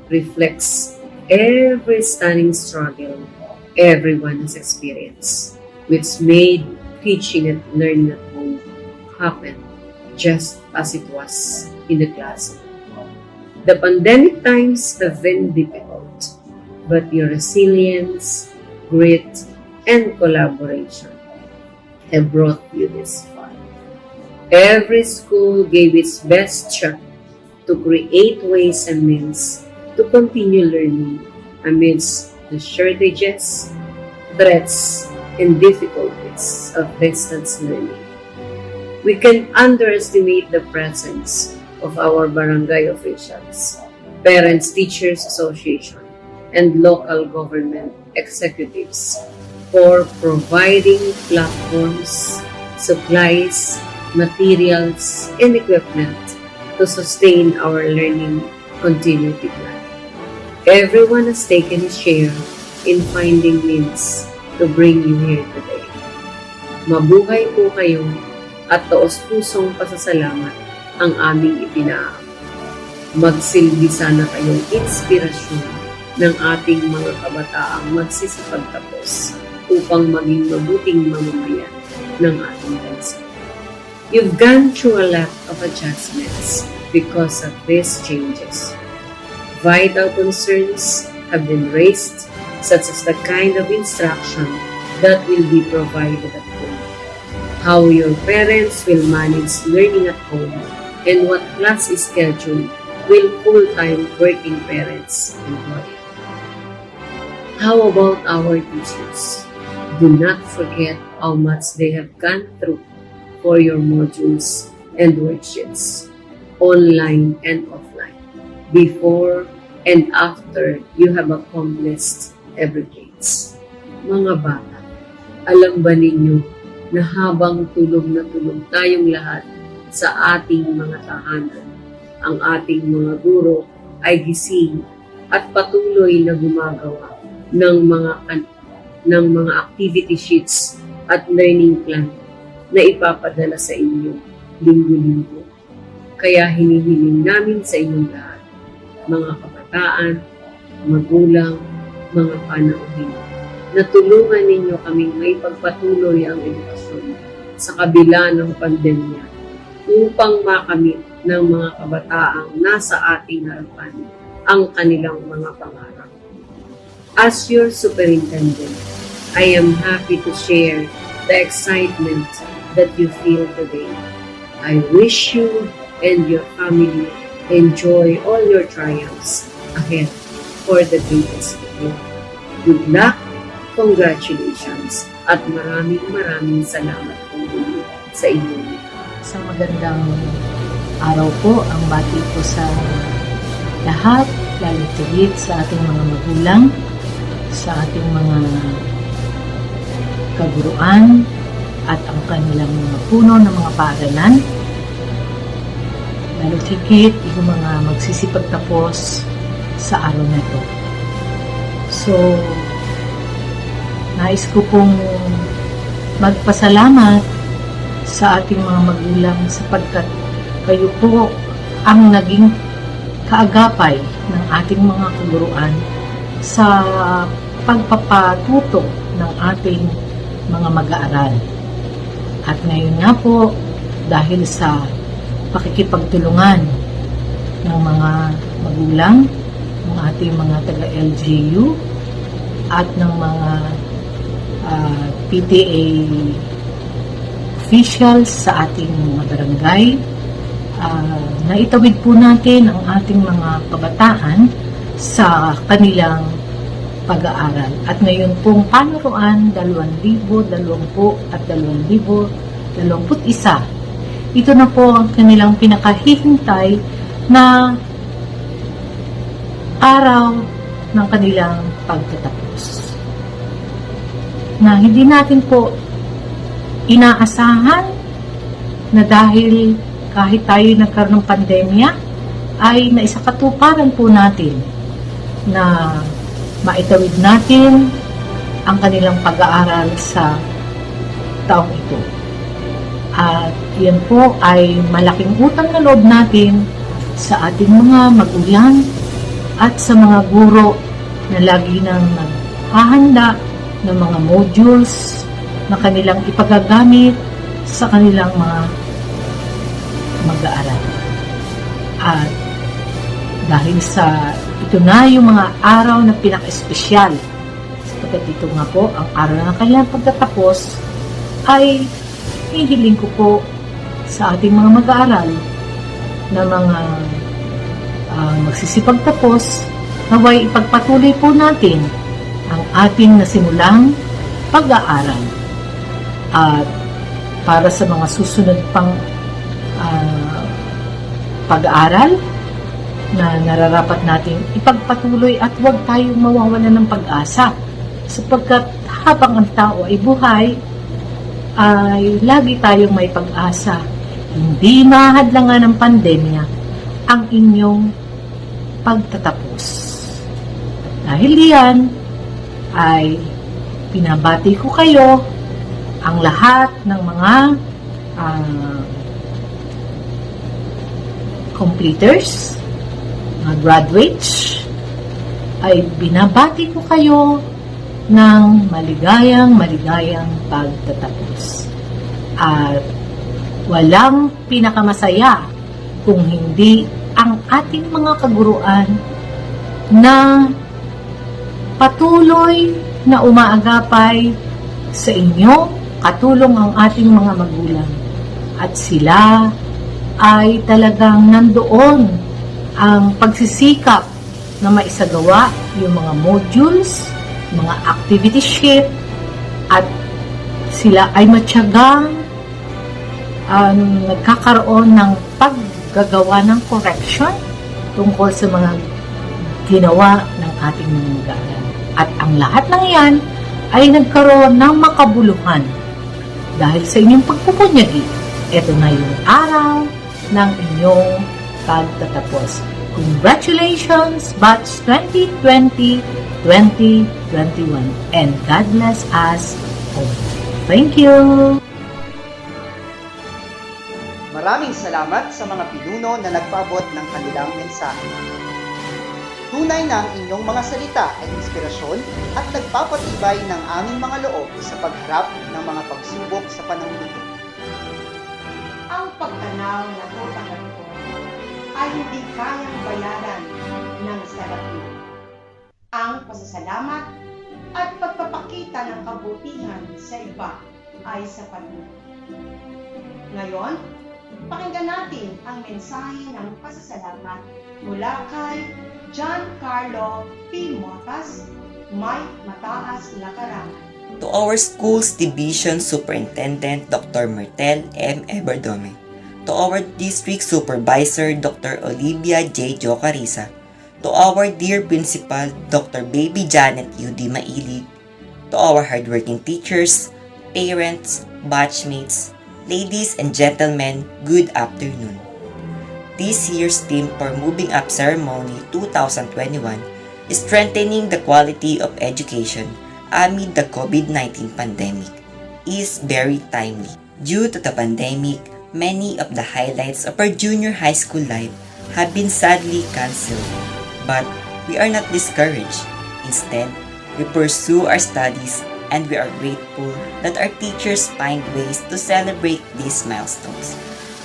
reflects every stunning struggle everyone has experienced, which made teaching and learning at home happen just as it was in the classroom. The pandemic times have been difficult, but your resilience, grit, and collaboration have brought you this far. Every school gave its best shot to create ways and means to continue learning amidst the shortages, threats, and difficulties of distance learning. We can underestimate the presence of our barangay officials, Parents Teachers Association, and local government executives for providing platforms, supplies, materials, and equipment to sustain our learning continuity plan. Everyone has taken his share in finding means to bring you here today. Mabuhay po kayo at taos-pusong pasasalamat ang aming ipinaam. Magsilbi sana kayong inspirasyon ng ating mga kabataang magsisipagtapos upang maging mabuting mamamayan ng ating bansa. You've gone through a lot of adjustments because of these changes. Vital concerns have been raised, such as the kind of instruction that will be provided at home, how your parents will manage learning at home, and what class schedule will full-time working parents employ. How about our teachers? Do not forget how much they have gone through for your modules and worksheets, online and offline, before and after you have accomplished every grades. Mga bata, alam ba ninyo na habang tulog na tulog tayong lahat sa ating mga tahanan, ang ating mga guro ay gising at patuloy na gumagawa ng mga activity sheets at learning plan na ipapadala sa inyo linggo-linggo. Kaya hinihiling namin sa inyong lahat, mga kabataan, magulang, mga panauhin, na tulungan ninyo kaming may pagpatuloy ang edukasyon sa kabila ng pandemya upang makamit ng mga kabataang nasa ating harapan ang kanilang mga pangarap. As your superintendent, I am happy to share the excitement that you feel today. I wish you and your family enjoy all your triumphs ahead for the greatest good. Good luck, congratulations, at maraming salamat po sa inyo. Sa magandang araw po, ang bati po sa lahat, lalo tigit sa ating mga magulang, sa ating mga kaguruan, at ang kanilang mga puno ng mga paaralan. Lalo tigit, yung mga magsisipagtapos sa araw na ito. So, nais ko pong magpasalamat sa ating mga magulang sapagkat kayo po ang naging kaagapay ng ating mga kaguruan sa pagpapatuto ng ating mga mag-aaral. At ngayon nga po, dahil sa pakikipagtulungan ng mga magulang, ng ating mga taga-LGU, at ng mga PTA officials sa ating mga barangay, naitawid po natin ang ating mga kabataan sa kanilang pag-aaral. At ngayon pong panuruan 2020 at 2021, ito na po ang kanilang pinakahihintay na araw ng kanilang pagtatapos. Na hindi natin po inaasahan na dahil kahit tayo nagkaroon ng pandemya, ay naisakatuparan po natin na maitawid natin ang kanilang pag-aaral sa taong ito. At yan po ay malaking utang na loob natin sa ating mga magulang at sa mga guro na lagi nang naghahanda ng mga modules na kanilang ipagagamit sa kanilang mga mag-aaral. At dahil sa ito na yung mga araw na pinaka-espesyal, sapagkat ito nga po ang araw na kanilang pagtatapos, ay hihiling ko po sa ating mga mag-aaral na mga magsisipagtapos, naway ipagpatuloy po natin ang ating nasimulang pag-aaral. At para sa mga susunod pang pag-aaral na nararapat natin ipagpatuloy at huwag tayong mawawalan ng pag-asa sapagkat habang ang tao ay buhay ay lagi tayong may pag-asa. Hindi mahadlangan ng pandemya ang inyong pagtatapos. Dahil diyan ay pinabati ko kayo ang lahat ng mga completers, mga graduates, ay binabati ko kayo ng maligayang pagtatapos. At walang pinakamasaya kung hindi ang ating mga kaguruan na patuloy na umaagapay sa inyo, katulong ang ating mga magulang. At sila ay talagang nandoon ang pagsisikap na maisagawa yung mga modules, mga activity sheet, at sila ay matyagang nagkakaroon ng paggagawa ng correction tungkol sa mga ginawa ng ating mga mag-aaral. At ang lahat ng yan ay nagkaroon ng makabuluhan dahil sa inyong pagpupunyagi. Ito na yung araw ng inyong pagtatapos. Congratulations, Batch 2020-2021, and God bless us all. Thank you! Maraming salamat sa mga pinuno na nagpaabot ng kanilang mensahe. Tunay na ang inyong mga salita ay inspirasyon at nagpapatibay ng aming mga loob sa pagharap ng mga pagsubok sa panahon ito. Ang pagtanaw na utangan ko ay hindi kayang bayaran ng salapi. Ang pasasalamat at pagpapakita ng kabutihan sa iba ay sapat na. Ngayon, pakinggan natin ang mensahe ng pasasalamat mula kay John Carlo P. Motas, may mataas na karangan. To our school's division superintendent, Dr. Martel M. Eberdome. To our district supervisor, Dr. Olivia J. Jocarisa. To our dear principal, Dr. Baby Janet U.D. Mailig. To our hardworking teachers, parents, batchmates, ladies and gentlemen, good afternoon. This year's theme for Moving Up Ceremony 2021 is strengthening the quality of education amid the COVID-19 pandemic is very timely. Due to the pandemic, many of the highlights of our junior high school life have been sadly cancelled. But we are not discouraged. Instead, we pursue our studies and we are grateful that our teachers find ways to celebrate these milestones.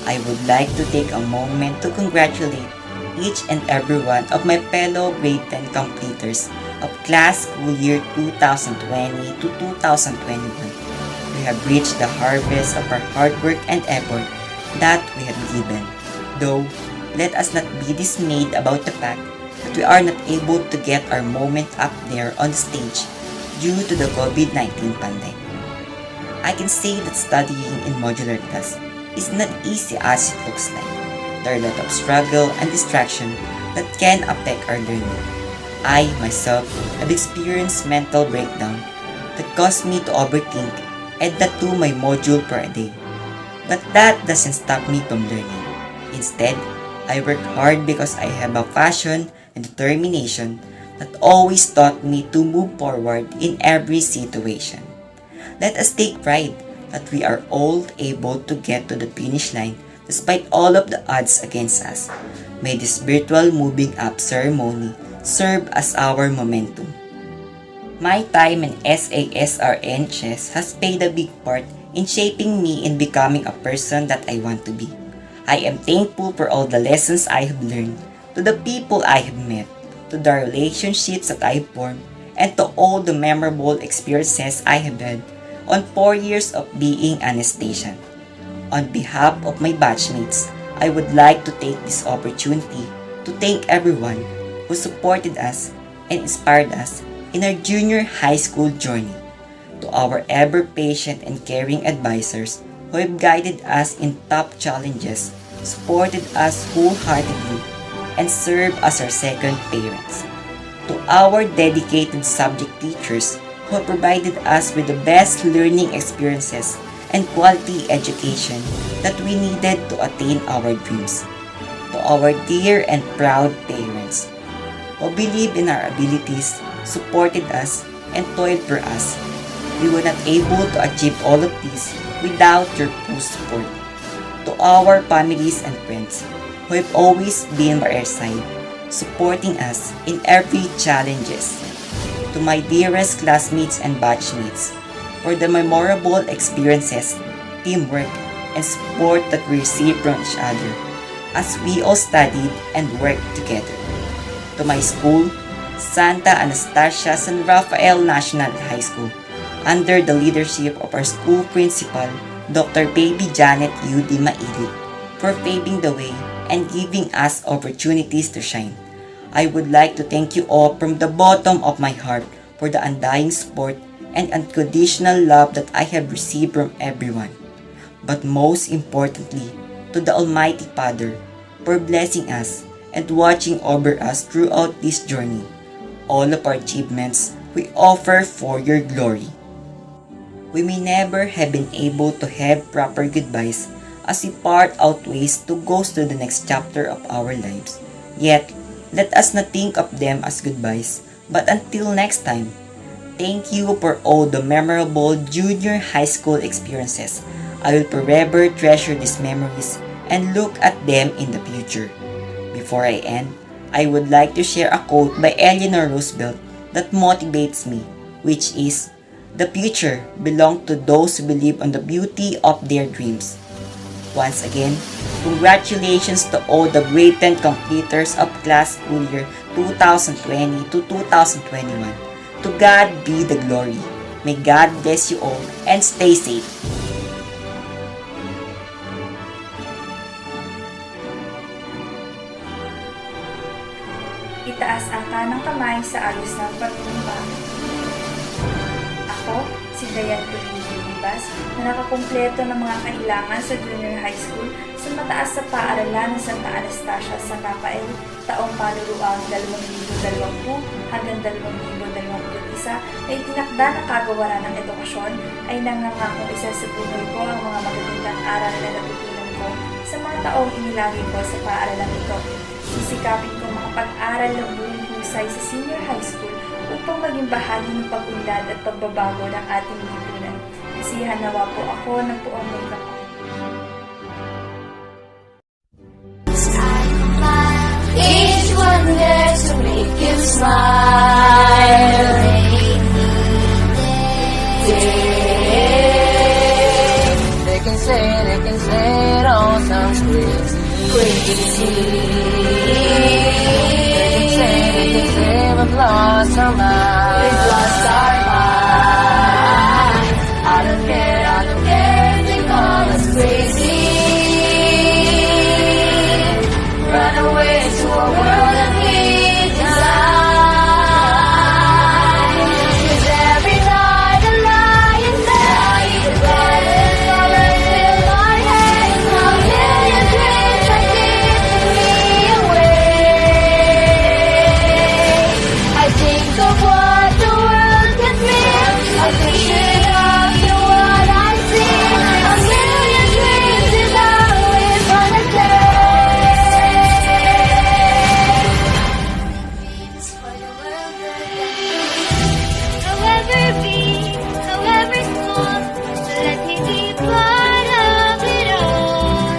I would like to take a moment to congratulate each and every one of my fellow grade 10 completers of class school year 2020 to 2021. We have reached the harvest of our hard work and effort that we have given. Though, let us not be dismayed about the fact that we are not able to get our moment up there on the stage due to the COVID-19 pandemic. I can say that studying in modular class is not easy as it looks like. There are a lot of struggle and distraction that can affect our learning. I, myself, have experienced mental breakdown that caused me to overthink and that to my module per day. But that doesn't stop me from learning. Instead, I work hard because I have a passion and determination that always taught me to move forward in every situation. Let us take pride that we are all able to get to the finish line despite all of the odds against us. May this virtual moving up ceremony serve as our momentum. My time in SASR NHS has played a big part in shaping me in becoming a person that I want to be. I am thankful for all the lessons I have learned, to the people I have met, to the relationships that I have formed, and to all the memorable experiences I have had on 4 years of being Anastacia. On behalf of my batchmates, I would like to take this opportunity to thank everyone who supported us and inspired us in our junior high school journey. To our ever-patient and caring advisors who have guided us in tough challenges, supported us wholeheartedly, and served as our second parents. To our dedicated subject teachers who provided us with the best learning experiences and quality education that we needed to attain our dreams. To our dear and proud parents who believed in our abilities, supported us, and toiled for us. We were not able to achieve all of this without your full support. To our families and friends who have always been by our side, supporting us in every challenges. To my dearest classmates and batchmates, for the memorable experiences, teamwork, and support that we received from each other as we all studied and worked together. To my school, Santa Anastacia-San Rafael National High School, under the leadership of our school principal, Dr. Baby Janet U.D. Mailig, for paving the way and giving us opportunities to shine. I would like to thank you all from the bottom of my heart for the undying support and unconditional love that I have received from everyone. But most importantly, to the Almighty Father for blessing us and watching over us throughout this journey. All of our achievements we offer for your glory. We may never have been able to have proper goodbyes as we part outways to go to the next chapter of our lives. Yet, let us not think of them as goodbyes, but until next time. Thank you for all the memorable junior high school experiences. I will forever treasure these memories and look at them in the future. Before I end, I would like to share a quote by Eleanor Roosevelt that motivates me, which is, "The future belongs to those who believe on the beauty of their dreams." Once again, congratulations to all the grade 10 completers of class school year 2020 to 2021. To God be the glory. May God bless you all and stay safe. Itaas ang kanang kamay sa ayos ng pagtumba. Ako, si Dayan Tulin-Bilibas, na nakakumpleto ng mga kailangan sa junior high school sa mataas sa paaralan ng Santa Anastacia-San Rafael taong panuruang 2020 hanggang 2021 ay tinakda ng kagawaran ng edukasyon ay nangangakong isa sa buhay ko ang mga magagandang aral na natutunan ko sa mga taong inilagay ko sa paaralang ito. Sisikapin kong makapag-aral ng buong husay sa senior high school upang maging bahagi ng pag-unlad at pagbabago ng ating lipunan. Kasihan nawa po ako ng buong may kapal. Each one there to make you smile. They can say it all sounds crazy. They can say we've lost our mind. I don't care if they call us crazy. Run away to a world that we design. 'Cause every night I lie in bed, the brightest colors fill my head. A million dreams are keeping me awake. I think of what the world can be, a vision of the what I see. A million dreams is always gonna take. However small, let me be part of it all.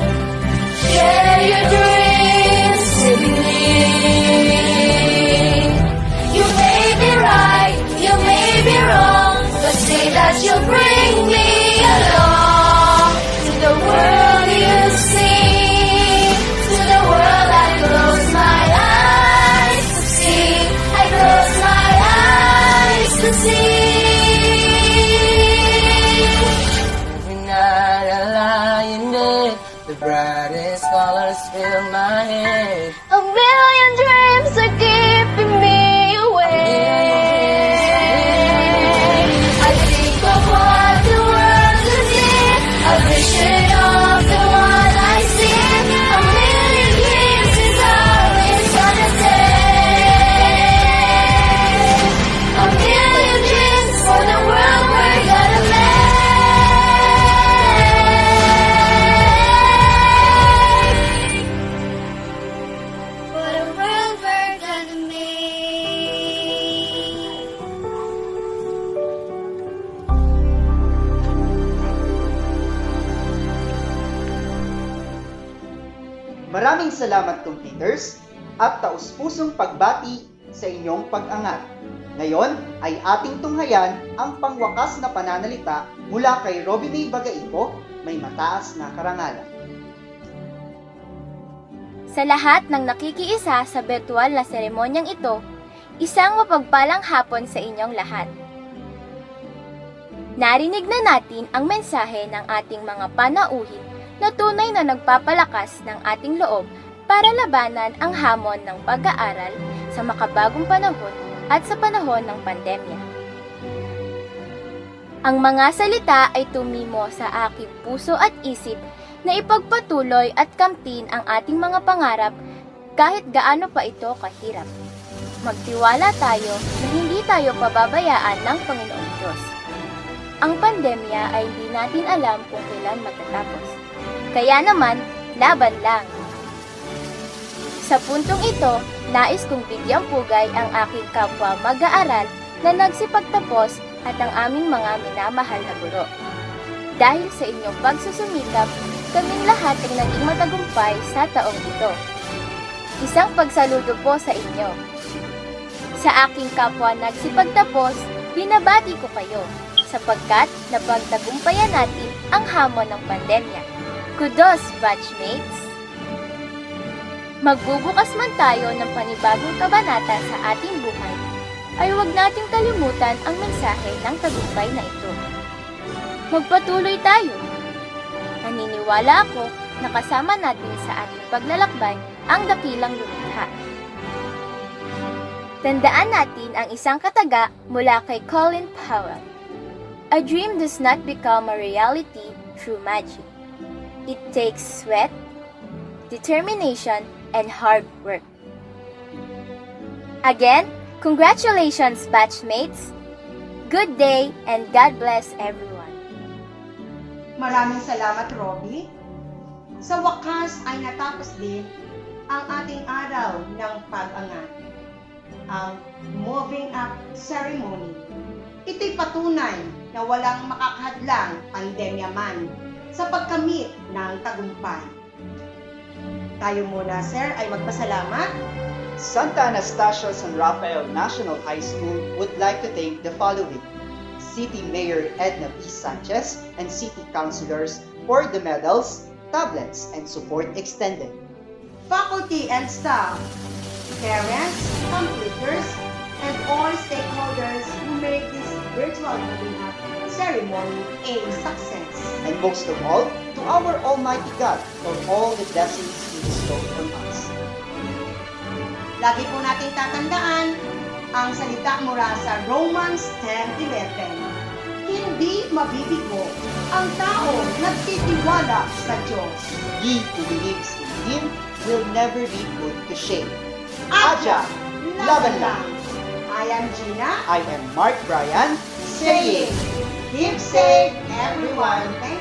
Share your dreams with me. You may be right, you may be wrong, but say that you'll bring me along to the world you see, to the world I close my eyes to see. I close my eyes to see. Every night I lie in bed, the brightest colors fill my head. A million dreams are keeping me awake. I think of what the world could be, a vision of the one I see. A million dreams is always gonna take. A million dreams for the world we're gonna make. For the world we're gonna make. Maraming salamat completers at taus-pusong pagbati sa inyong pag-angat. Ngayon ay ating tunghayan ang pangwakas na pananalita mula kay Robinay Bagaipo, may mataas na karangalan. Sa lahat ng nakikiisa sa virtual na seremonyang ito, isang mapagpalang hapon sa inyong lahat. Narinig na natin ang mensahe ng ating mga panauhin na tunay na nagpapalakas ng ating loob para labanan ang hamon ng pag-aaral sa makabagong panahon at sa panahon ng pandemya. Ang mga salita ay tumimo sa aking puso at isip na ipagpatuloy at kamtin ang ating mga pangarap kahit gaano pa ito kahirap. Magtiwala tayo na hindi tayo pababayaan ng Panginoong Diyos. Ang pandemya ay hindi natin alam kung kailan matatapos. Kaya naman, laban lang. Sa puntong ito, nais kong bigyang pugay ang aking kapwa mag-aaral na nagsipagtapos at ang aming mga minamahal na guro. Dahil sa inyong pagsusumikap, kaming lahat ay naging matagumpay sa taong ito. Isang pagsaludo po sa inyo. Sa aking kapwa nagsipagtapos, binabati ko kayo sapagkat napagtagumpayan natin ang hamon ng pandemya. Kudos, batchmates! Magbubukas man tayo ng panibagong kabanata sa ating buhay, ay huwag nating kalimutan ang mensahe ng tagumpay na ito. Magpatuloy tayo. Naniniwala ako na kasama natin sa ating paglalakbay ang dakilang lumikha. Tandaan natin ang isang kataga mula kay Colin Powell. A dream does not become a reality through magic. It takes sweat, determination, and hard work. Again, congratulations, batchmates! Good day and God bless everyone. Maraming salamat, Robbie. Sa wakas ay natapos din ang ating araw ng pag-angat, ang moving up ceremony. Ito'y patunay na walang makakahadlang, pandemya man, sa pagkamit ng tagumpay. Tayo muna, sir, ay magpasalamat. Santa Anastacia-San Rafael National High School would like to thank the following: City Mayor Edna P. Sanchez and City Councilors for the medals, tablets, and support extended. Faculty and staff, parents, completers, and all stakeholders who make this virtual moving up ceremony a success. And most of all, to our Almighty God for all the blessings He bestowed on us. Lagi po nating tatandaan ang salita mula sa Romans 10:11. Hindi mabibigo ang tao nagtitiwala sa Diyos. He who believes in Him will never be put to shame. Adya, laban lang! I am Gina. I am Mark Bryan, saying, Keep safe, everyone. Thank